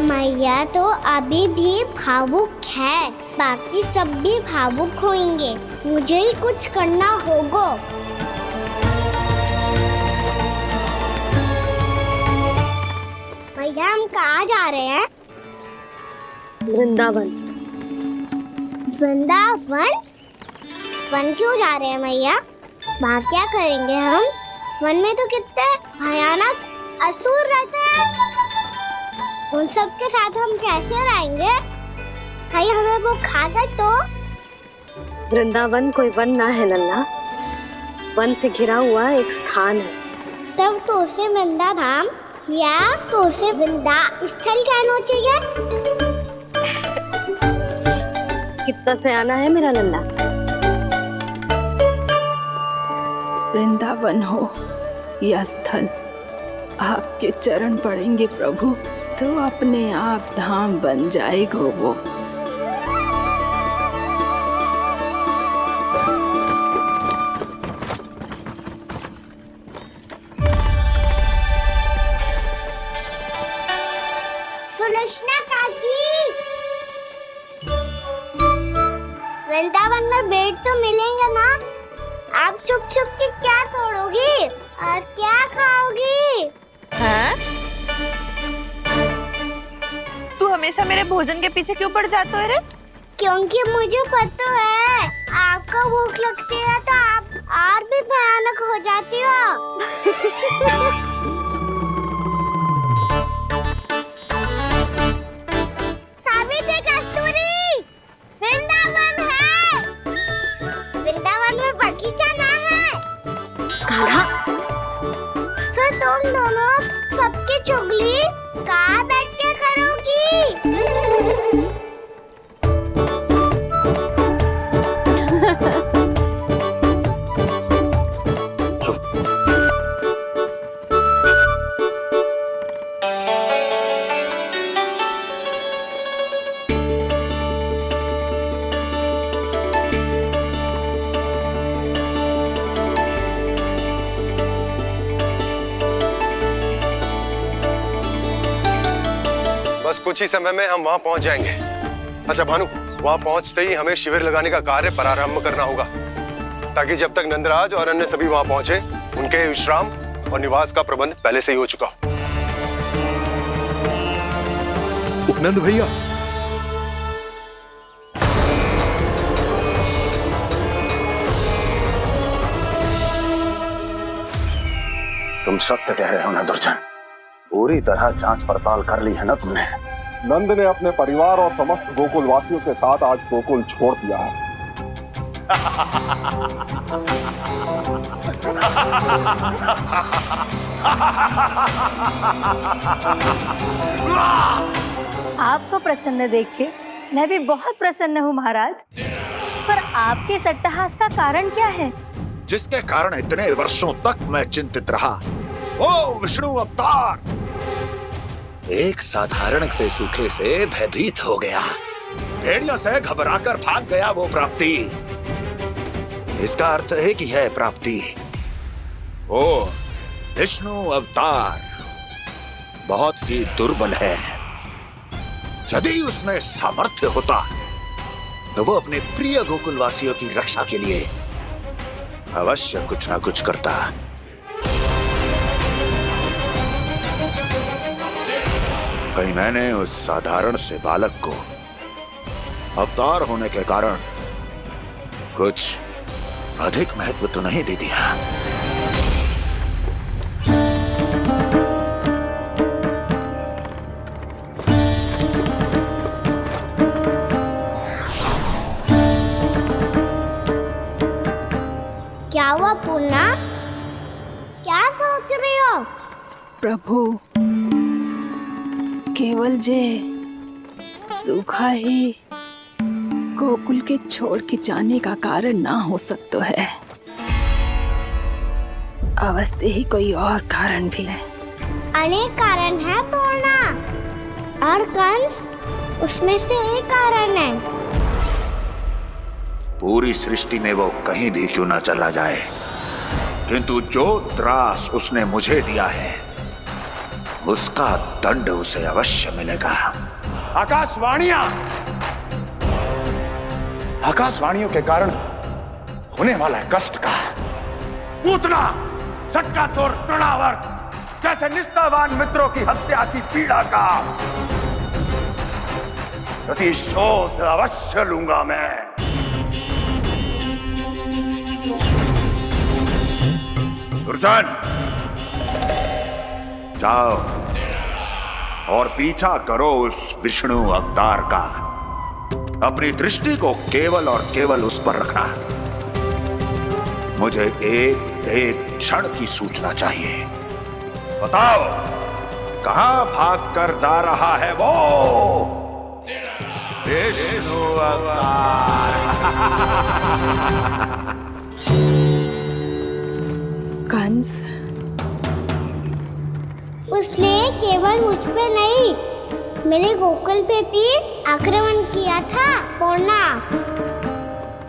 मैया तो अभी भी भावुक है, बाकी सब भी भावुक होंगे। मुझे ही कुछ करना होगा। भैया हम कहाँ जा रहे हैं? वृंदावन। वृंदावन? वन क्यों जा रहे हैं मैया? वहाँ क्या करेंगे हम? वन में तो कितने भयानक असुर रहते हैं। उन सब के साथ हम कैसे रहेंगे? कहीं हमें वो खा गए तो? वृंदावन कोई वन ना है लल्ला, वन से घिरा हुआ एक स्थान है। तब तो उसे वृंदा धाम या तो उसे वृंदा स्थल कहना चाहिए। कितना से आना है मेरा लल्ला। वृंदावन हो या स्थल, आपके चरण पड़ेंगे प्रभु तो अपने आप धाम बन जाएगा वो। सुलक्षणा काकी, वृंदावन में बेट तो मिलेंगे ना? आप छुप छुप के क्या तोड़ोगी और क्या खाओगी? हाँ? तू हमेशा मेरे भोजन के पीछे क्यों पड़ जाते हो रे? क्योंकि मुझे पता है आपको भूख लगती है तो आप और भी भयानक हो जाती हो। सावित्री, कस्तूरी, वृंदावन है। वृंदावन में बगीचा ना है। कान्हा, फिर तुम दोनों सबकी चुगली कहाँ बैठ के करोगी? बस कुछ ही समय में हम वहां पहुंच जाएंगे। अच्छा भानु, वहां पहुंचते ही हमें शिविर लगाने का कार्य प्रारंभ करना होगा, ताकि जब तक नंदराज और अन्य सभी वहां पहुंचे उनके विश्राम और निवास का प्रबंध पहले से ही हो चुका हो। नंद भैया, तुम सत्य कह रहे हो ना दुर्जन, पूरी तरह जांच पड़ताल कर ली है ना तुमने? नंद ने अपने परिवार और समस्त गोकुल वासियों के साथ आज गोकुल छोड़ दिया है। आपको प्रसन्न देख के मैं भी बहुत प्रसन्न हूँ महाराज, पर आपके इस अट्टहास का कारण क्या है? जिसके कारण इतने वर्षों तक मैं चिंतित रहा, वो विष्णु अवतार एक साधारण से सूखे से भयभीत हो गया, भेड़ियों से घबराकर भाग गया। वो प्राप्ति, इसका अर्थ है कि है प्राप्ति। वो विष्णु अवतार बहुत ही दुर्बल है। यदि उसमें सामर्थ्य होता तो वो अपने प्रिय गोकुलवासियों की रक्षा के लिए अवश्य कुछ ना कुछ करता। कहीं मैंने उस साधारण से बालक को अवतार होने के कारण कुछ अधिक महत्व तो नहीं दे दिया। क्या हुआ पूर्णा? क्या सोच रही हो? प्रभु, केवल जे सूखा ही गोकुल के छोड़ के जाने का कारण ना हो सकता है, अवश्य ही कोई और कारण भी है। अनेक कारण है पूर्णा, और कंस उसमें से एक कारण है। पूरी सृष्टि में वो कहीं भी क्यों ना चला जाए, किंतु जो त्रास उसने मुझे दिया है उसका दंड उसे अवश्य मिलेगा। आकाशवाणियों के कारण होने वाला कष्ट का पूतना सटका तोड़ तृणावर्त जैसे निष्ठावान मित्रों की हत्या की पीड़ा का प्रतिशोध अवश्य लूंगा मैं। दुर्जन, जाओ और पीछा करो उस विष्णु अवतार का। अपनी दृष्टि को केवल और केवल उस पर रखना। मुझे एक एक क्षण की सूचना चाहिए। बताओ, कहां भागकर जा रहा है वो विष्णु अवतार? कंस, उसने केवल मुझ पे नहीं, मेरे गोकुल पे भी आक्रमण किया था पूर्णा।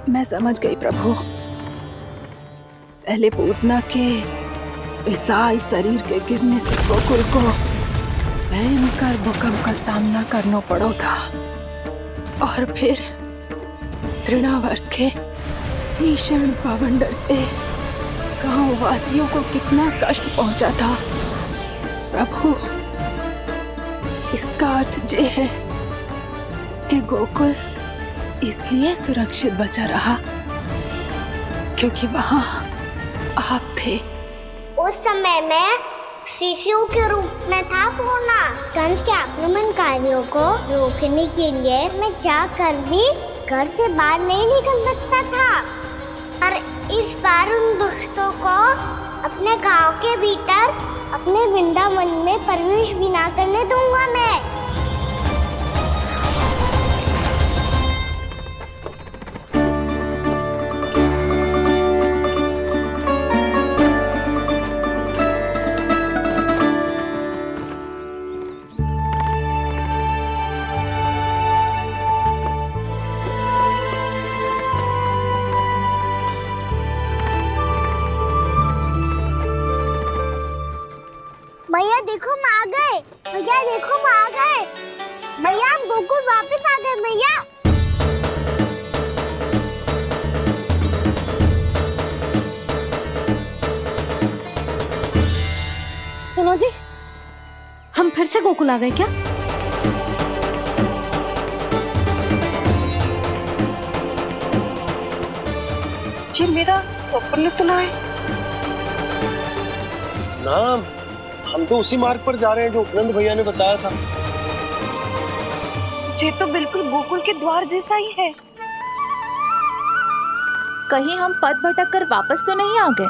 मैं समझ गई प्रभु। पहले पूतना के विशाल शरीर के गिरने से गोकुल को भयंकर भूकंप का सामना करना पड़ा था, और फिर तृणावर्त के भीषण पावंडर से गांव वासियों को कितना कष्ट पहुंचा था। प्रभु, इसका अर्थ ये है कि गोकुल इसलिए सुरक्षित बचा रहा क्योंकि वहां आप थे। उस समय मैं शिशु के रूप में था पूर्णा। कंस के आक्रमणकारियों को रोकने के लिए मैं जाकर भी घर से बाहर नहीं निकल सकता था, और इस बार उन दुष्टों को अपने गांव के भीतर अपने वृंदावन में प्रवेश भी ना करने दूंगा मैं। भैया देखो हम आ गए, भैया देखो हम आ गए, भैया हम गोकुल वापस आ गए भैया। सुनो जी, हम फिर से गोकुल आ गए क्या? जी मेरा चौपन तो ना है। ना, हम तो उसी मार्ग पर जा रहे हैं जो उपनंद भैया ने बताया था। ये तो बिल्कुल गोकुल के द्वार जैसा ही है। कहीं हम पथ भटक कर वापस तो नहीं आ गए?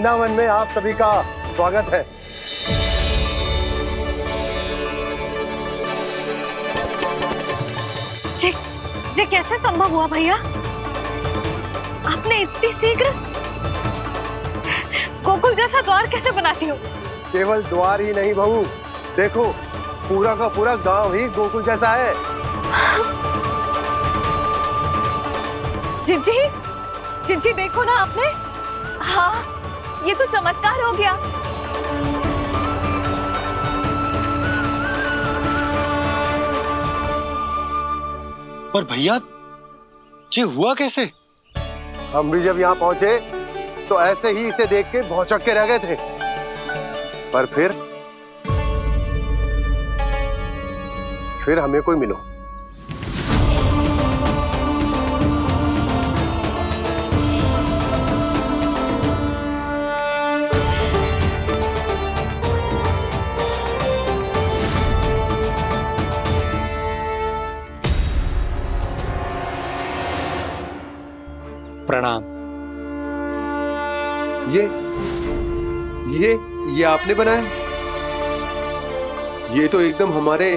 वृंदावन में आप सभी का स्वागत है। ये कैसे संभव हुआ भैया? आपने इतनी शीघ्र गोकुल जैसा द्वार कैसे बनाती हो? केवल द्वार ही नहीं बहू, देखो पूरा का पूरा गांव ही गोकुल जैसा है। जिज्जी, जिज्जी देखो ना आपने। हाँ, ये तो चमत्कार हो गया। पर भैया ये हुआ कैसे? हम भी जब यहाँ पहुंचे तो ऐसे ही इसे देख के भौचक के रह गए थे, पर फिर हमें कोई मिलो। प्रणाम। ये आपने बनाया? ये तो एकदम हमारे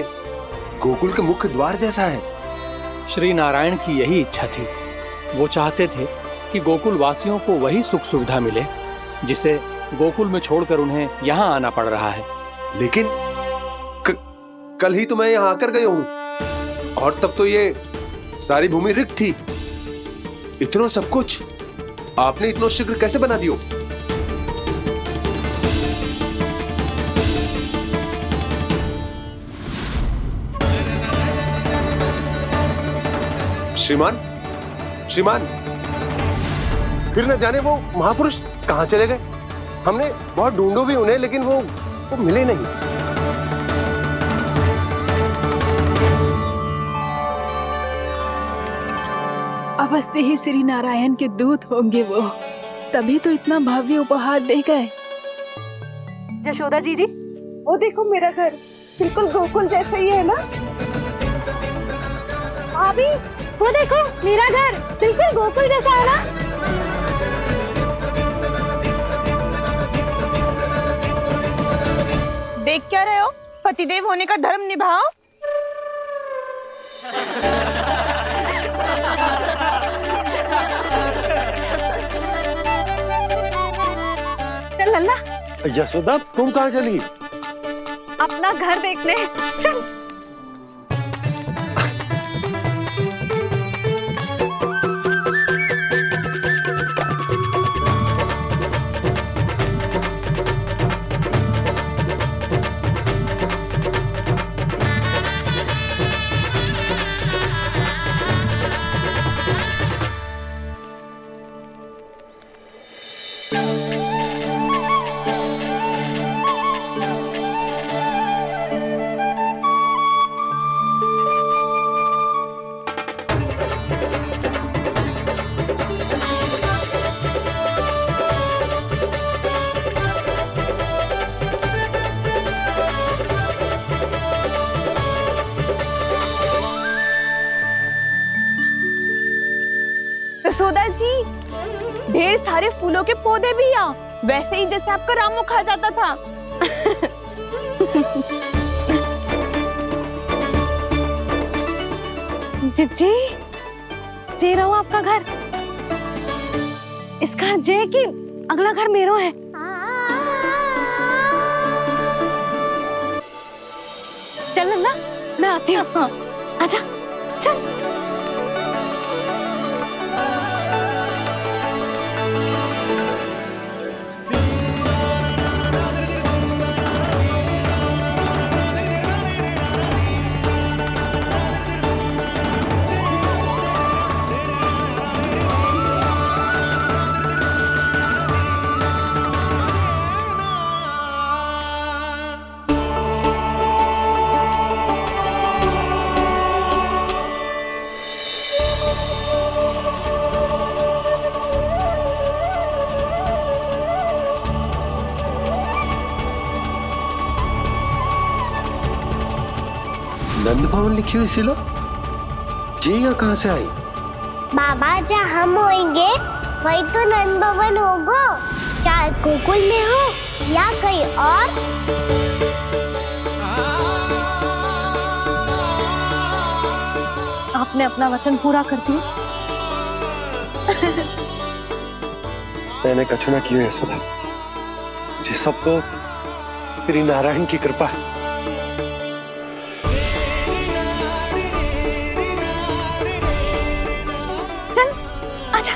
गोकुल के मुख्य द्वार जैसा है। श्री नारायण की यही इच्छा थी। वो चाहते थे कि गोकुल वासियों को वही सुख सुविधा मिले जिसे गोकुल में छोड़कर उन्हें यहाँ आना पड़ रहा है। लेकिन कल ही तो मैं यहाँ आकर गया हूँ और तब तो ये सारी भूमि रिक्त थी। इतना सब कुछ आपने इतना शीघ्र कैसे बना दियो? श्रीमान, फिर न जाने वो महापुरुष कहाँ चले गए। हमने बहुत ढूंढो भी उन्हें, लेकिन वो मिले नहीं। अवश्य ही श्री नारायण के दूत होंगे वो, तभी तो इतना भव्य उपहार दे गए। यशोदा जी, वो देखो मेरा घर बिल्कुल गोकुल जैसा ही है ना। भाभी, वो देखो मेरा घर बिल्कुल गोकुल जैसा है ना। देख क्या रहे हो? पतिदेव होने का धर्म निभाओ। चल लल्ला, यशोदा तुम कहाँ चली? अपना घर देखने चल। यशोदा जी, ढेर सारे फूलों के पौधे भी यहाँ, वैसे ही जैसे आपका रामू खा जाता था। जिज्जी, जे रहो आपका घर। इस घर जे की अगला घर मेरो है। चल लल्ला, मैं आती हूँ। आजा, चल। नंद भवन लिखी हुई सिलो जी यहाँ कहाँ से आई? बाबा, जहाँ हम होंगे वही तो नंद भवन होगा। चाहे गोकुल में हो या कहीं और। आपने अपना वचन पूरा कर दिया। मैंने कछु ना किया यशोदा जी, सब तो श्री नारायण की कृपा है। चल आजा।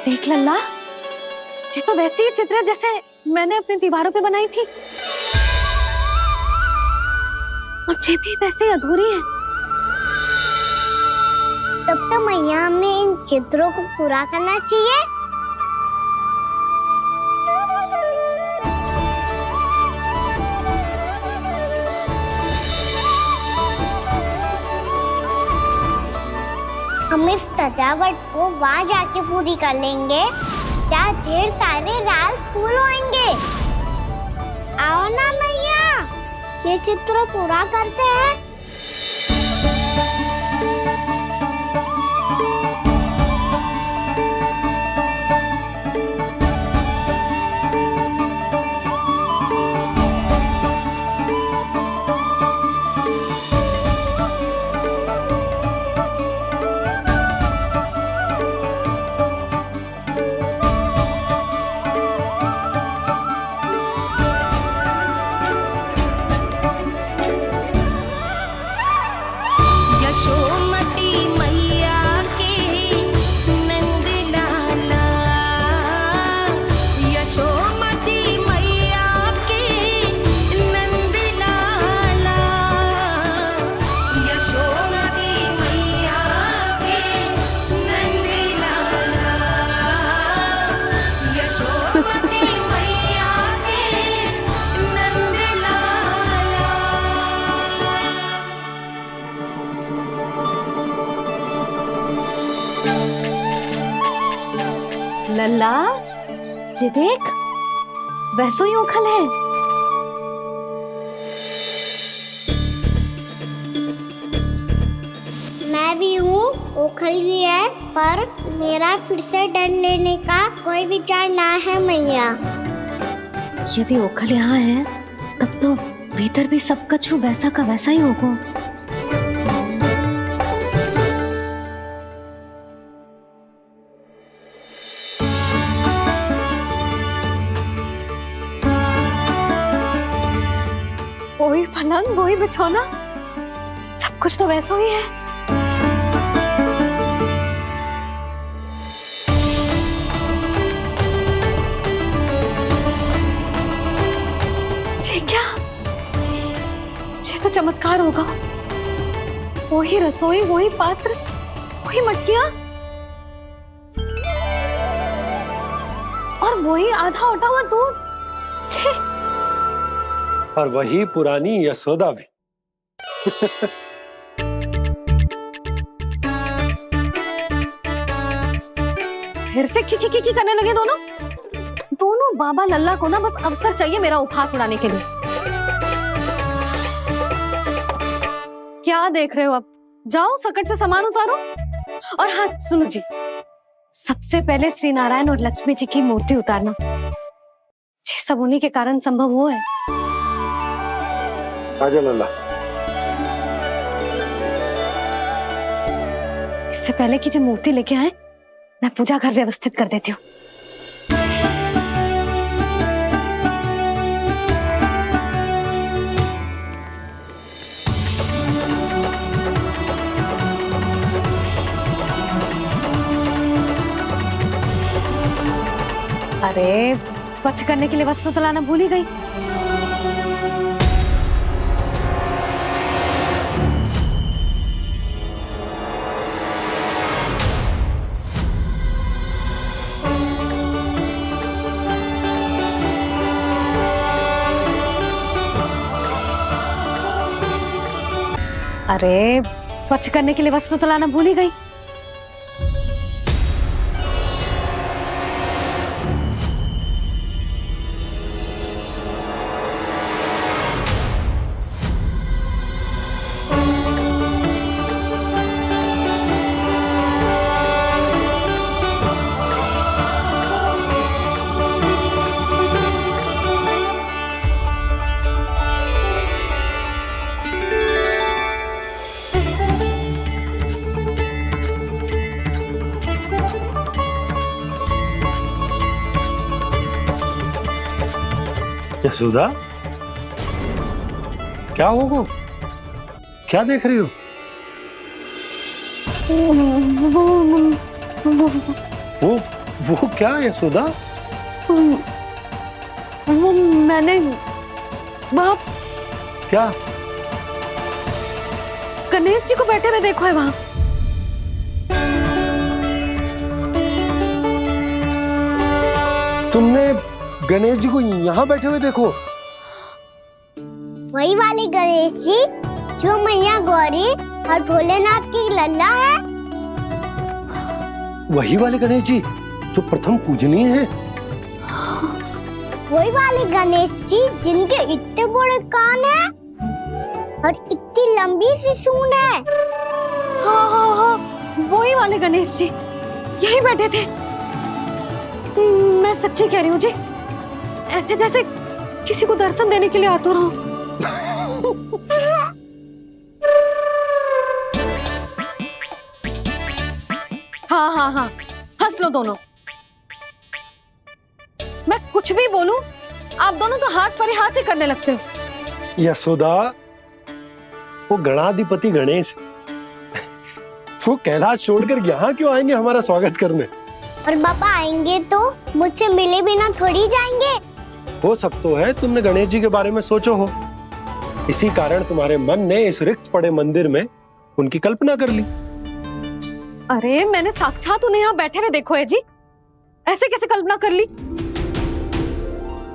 देख लल्ला, ये तो वैसी ही चित्र है जैसे मैंने अपनी दीवारों पे बनाई थी, और ये भी वैसे ही अधूरी है। तब तो मैया हमें इन चित्रों को पूरा करना चाहिए। हम इस सजावट को वहाँ जाके पूरी कर लेंगे जहाँ ढेर सारे लाल फूल होंगे। आओ ना मैया, ये चित्र पूरा करते हैं। लल्ला, ये देख, वैसो ही उखल है। मैं भी हूँ, उखल भी है, पर मेरा फिर से डर लेने का कोई विचार ना है मैया। यदि ओखल यहाँ है, तब तो भीतर भी सब कछु वैसा का वैसा ही होगा। वही पलंग, वही बिछौना, सब कुछ तो वैसा ही है। ये क्या? ये तो चमत्कार होगा। वही रसोई, वही पात्र, वही मटकियां, और वही आधा उटा हुआ दूध। छे! और वही पुरानी यशोदा भी। फिर से खी करने लगे दोनों। दोनों बाबा लल्ला को ना बस अवसर चाहिए मेरा उपहास उड़ाने के लिए। क्या देख रहे हो? अब जाओ सकट से सामान उतारो। और हाँ सुनो जी, सबसे पहले श्री नारायण और लक्ष्मी जी की मूर्ति उतारना। ये सब उन्हीं के कारण संभव हुआ है। आजा लल्ला। इससे पहले कि जो मूर्ति लेके आए, मैं पूजा घर व्यवस्थित कर देती हूँ। अरे स्वच्छ करने के लिए वस्त्र तो लाना भूल ही गई। अरे स्वच्छ करने के लिए वस्त्र तो लाना भूल ही गई। यशोदा, क्या होगा? क्या देख रही हो? वो क्या यशोदा? वो मैंने वहाँ क्या? गणेश जी को बैठे हुए देखो है वहाँ। तुमने गणेश जी को यहाँ बैठे हुए देखो? वही वाले गणेश जी जो मैया गौरी और भोलेनाथ की लल्ला है। वही वाले गणेश जी जो प्रथम पूजनीय हैं। वही वाले गणेश जी जिनके इतने बड़े कान हैं और इतनी लंबी सी सूंड है। हाँ, वही वाले गणेश जी यही बैठे थे। मैं सच्ची कह रही हूँ जी, ऐसे जैसे किसी को दर्शन देने के लिए आतुर हूँ। हाँ, हंस लो दोनों। मैं कुछ भी बोलूं, आप दोनों तो हास परिहास ही करने लगते हो। यशोदा, वो गणाधिपति गणेश वो कैलाश छोड़कर यहाँ क्यों आएंगे हमारा स्वागत करने? और पापा आएंगे तो मुझसे मिले बिना थोड़ी जाएंगे। हो सकता है तुमने गणेश जी के बारे में सोचो हो, इसी कारण तुम्हारे मन ने इस रिक्त पड़े मंदिर में उनकी कल्पना कर ली। अरे मैंने साक्षात उन्हें यहाँ बैठे हुए देखो है जी, ऐसे कैसे कल्पना कर ली?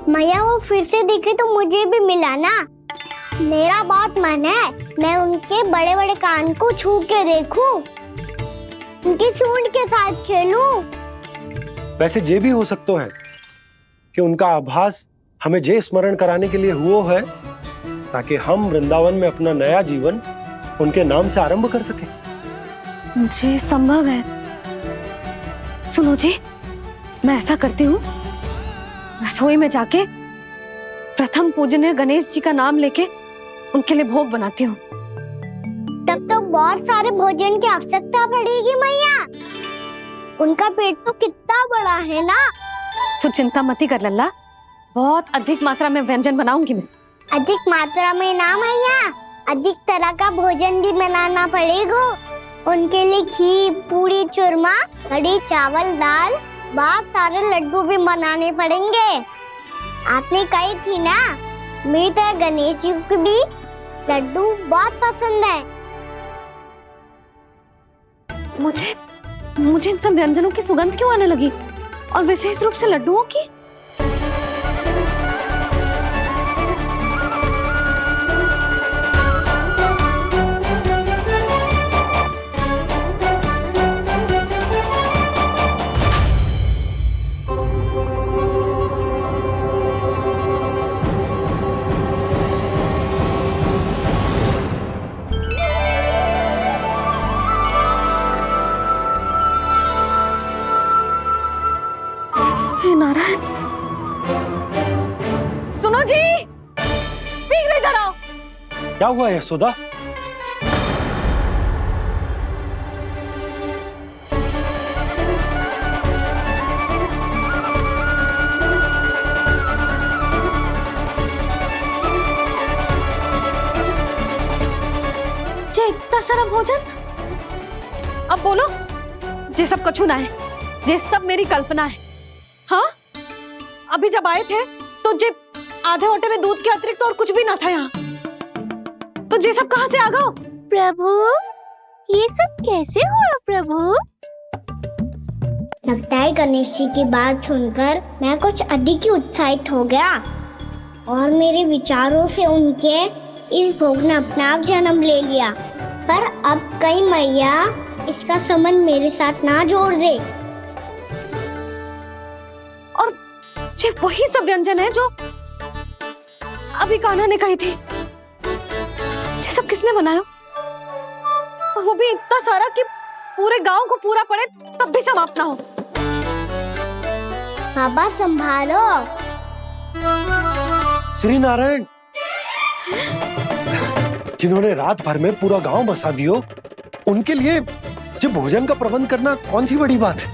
मैया वो फिर से दिखे तो मुझे भी मिला ना। मेरा बहुत मन है मैं उनके बड़े बड़े कान को छू के देखूं, उनकी सूंड के साथ खेलूं। वैसे ये भी हो सकता है कि उनका आभास हमें जे स्मरण कराने के लिए हुआ है ताकि हम वृंदावन में अपना नया जीवन उनके नाम से आरंभ कर सकें। जी संभव है। सुनो जी, मैं ऐसा करती हूँ, रसोई में जाके प्रथम पूजनीय गणेश जी का नाम लेके उनके लिए भोग बनाती हूँ। तब तो बहुत सारे भोजन की आवश्यकता पड़ेगी मैया। उनका पेट तो कितना बड़ा है ना। तू चिंता मत कर लल्ला, बहुत अधिक मात्रा में व्यंजन बनाऊंगी मैं। अधिक मात्रा में ना मैया, अधिक तरह का भोजन भी बनाना पड़ेगा। उनके लिए खीर, पूरी, चूरमा, कढ़ी, चावल, दाल, बहुत सारे लड्डू भी बनाने पड़ेंगे। आपने कही थी ना, मेरी तरह गणेश जी को भी लड्डू बहुत पसंद है। मुझे इन सब व्यंजनों की सुगंध क्यों आने लगी, और विशेष रूप से लड्डुओं की? शीघ्र इधर आओ। क्या हुआ यशोदा? इतना सारा भोजन, अब बोलो जे सब कछु ना है, जे सब मेरी कल्पना है। हाँ, अभी जब आए थे तो जे आधे ओटे में दूध के अतिरिक्त और कुछ भी ना था यहाँ, तो जे सब कहाँ से आ गए? प्रभु, ये सब कैसे हुआ प्रभु? लगता है गणेश जी की बात सुनकर मैं कुछ अधिक ही उत्साहित हो गया और मेरे विचारों से उनके इस भोग ने अपने आप जन्म ले लिया। पर अब कहीं मैया इसका संबंध मेरे साथ ना जोड़ दे। और ये वही सब व्यंजन है जो अभी कान्हा ने कही थी। ये सब किसने बनाया? और वो भी इतना सारा कि पूरे गांव को पूरा पड़े तब भी समाप्त ना हो। बाबा संभालो। श्री नारायण, जिन्होंने रात भर में पूरा गांव बसा दियो, उनके लिए जो भोजन का प्रबंध करना कौन सी बड़ी बात है?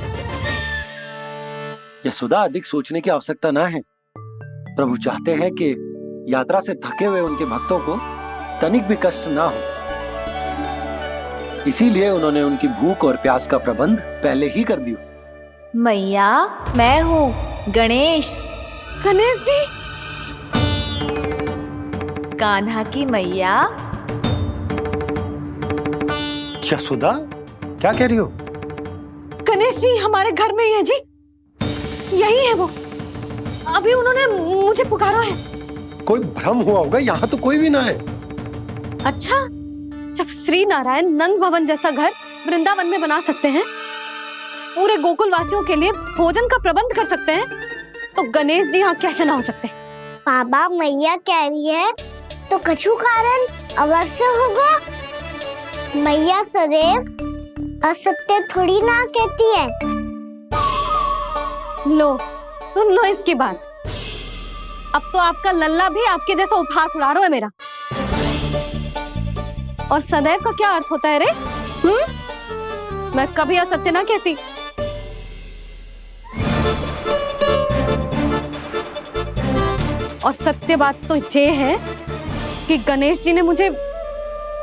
यशोदा, अधिक सोचने की आवश्यकता ना है। प्रभु चाहते हैं कि यात्रा से थके हुए उनके भक्तों को तनिक भी कष्ट ना हो, इसीलिए उन्होंने उनकी भूख और प्यास का प्रबंध पहले ही कर दिया। मैया, मैं हूँ गणेश। गणेश जी? कान्हा की मैया। यशोदा, क्या कह रही हो? गणेश जी हमारे घर में ही है जी, यही है वो। अभी उन्होंने मुझे पुकारा है। कोई भ्रम हुआ होगा, यहाँ तो कोई भी ना है। अच्छा, जब श्री नारायण नंद भवन जैसा घर वृंदावन में बना सकते हैं, पूरे गोकुल वासियों के लिए भोजन का प्रबंध कर सकते हैं, तो गणेश जी यहाँ कैसे ना हो सकते? बाबा, मैया कह रही है तो कछु कारण अवश्य होगा। मैया सदैव असत्य थोड़ी ना कहती है। लो, सुन लो इसकी बात। अब तो आपका लल्ला भी आपके जैसा उपहास उड़ा रहा है मेरा। और सदैव का क्या अर्थ होता है रे? मैं कभी असत्य ना कहती। और सत्य बात तो ये है कि गणेश जी ने मुझे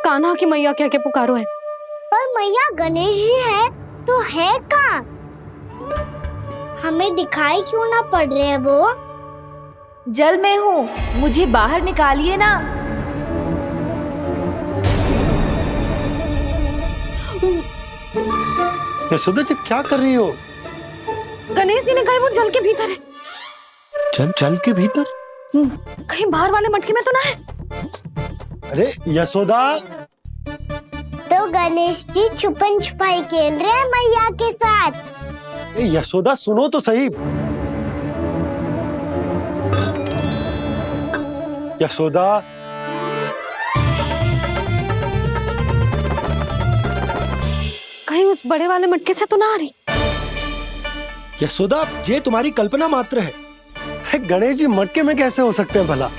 कान्हा की मैया कह के पुकारो है। पर मैया गणेश जी है तो है कहाँ? हमें दिखाई क्यों ना पड़ रहे हैं वो? जल में हूँ, मुझे बाहर निकालिए ना। यशोदा जी, क्या कर रही हो? गणेश जी ने कहा वो जल के भीतर है। जल के भीतर? कहीं बाहर वाले मटके में तो ना है? अरे यशोदा! तो गणेश जी छुपन छुपाई खेल रहे हैं मैया के साथ। यशोदा, सुनो तो सही। यशोदा, कहीं उस बड़े वाले मटके से तो ना आ रही? यशोदा, ये तुम्हारी कल्पना मात्र है। गणेश जी मटके में कैसे हो सकते हैं भला?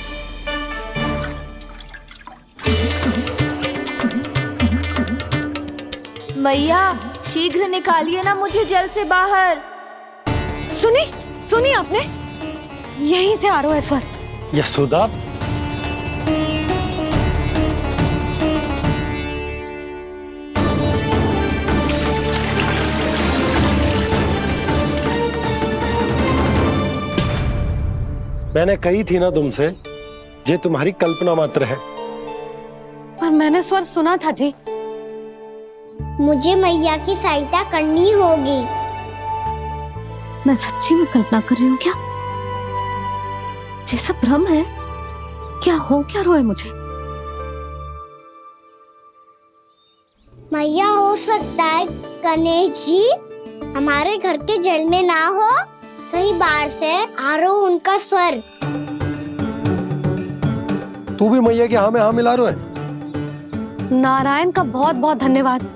मैया, शीघ्र निकालिए ना मुझे जल से बाहर। सुनी आपने? यहीं से आ रहा है स्वर। यशोदा, मैंने कही थी ना तुमसे, ये तुम्हारी कल्पना मात्र है। पर मैंने स्वर सुना था जी। मुझे मैया की सहायता करनी होगी। मैं सच्ची में कल्पना कर रही हूँ क्या? ये सब भ्रम है क्या? हो क्या रहा है मुझे? मैया, हो सकता है गणेश जी हमारे घर के जल में ना हो, कहीं बाहर से आ रहा हो उनका स्वर। तू भी मैया के हाँ में हाँ मिला रहा है। नारायण का बहुत बहुत धन्यवाद।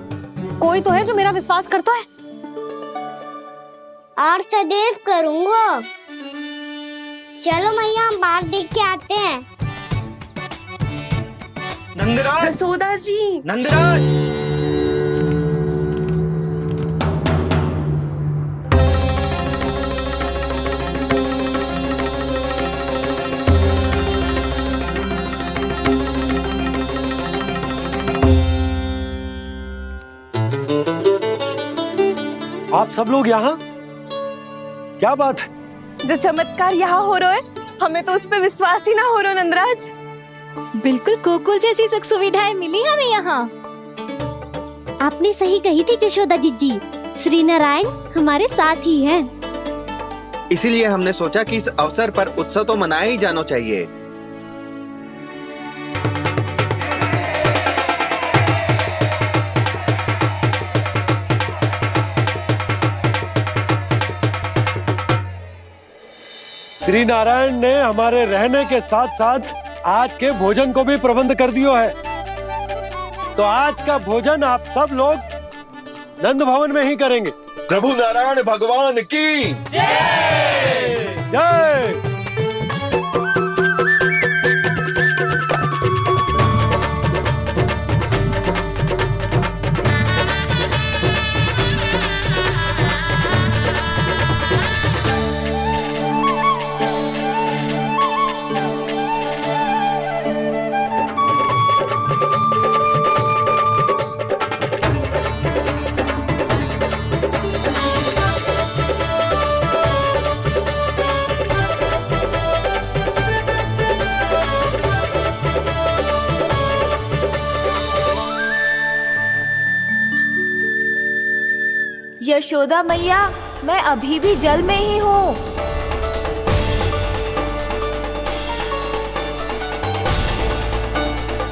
कोई तो है जो मेरा विश्वास करता है। और सदैव करूंगा। चलो मैया, हम बाहर देख के आते हैं। नंदराज, जसोदा जी, नंदराज। आप सब लोग यहाँ? क्या बात है? जो चमत्कार यहाँ हो रहा है, हमें तो उस पर विश्वास ही ना हो रहा नंदराज। बिल्कुल गोकुल जैसी सुख सुविधाएं मिली हमें यहाँ। आपने सही कही थी जशोदा जीजी, श्री नारायण हमारे साथ ही हैं। इसीलिए हमने सोचा कि इस अवसर पर उत्सव तो मनाया ही जाना चाहिए। श्री नारायण ने हमारे रहने के साथ साथ आज के भोजन को भी प्रबंध कर दियो है। तो आज का भोजन आप सब लोग नंद भवन में ही करेंगे। प्रभु नारायण भगवान की जय जय। यशोदा मैया, मैं अभी भी जल में ही हूँ।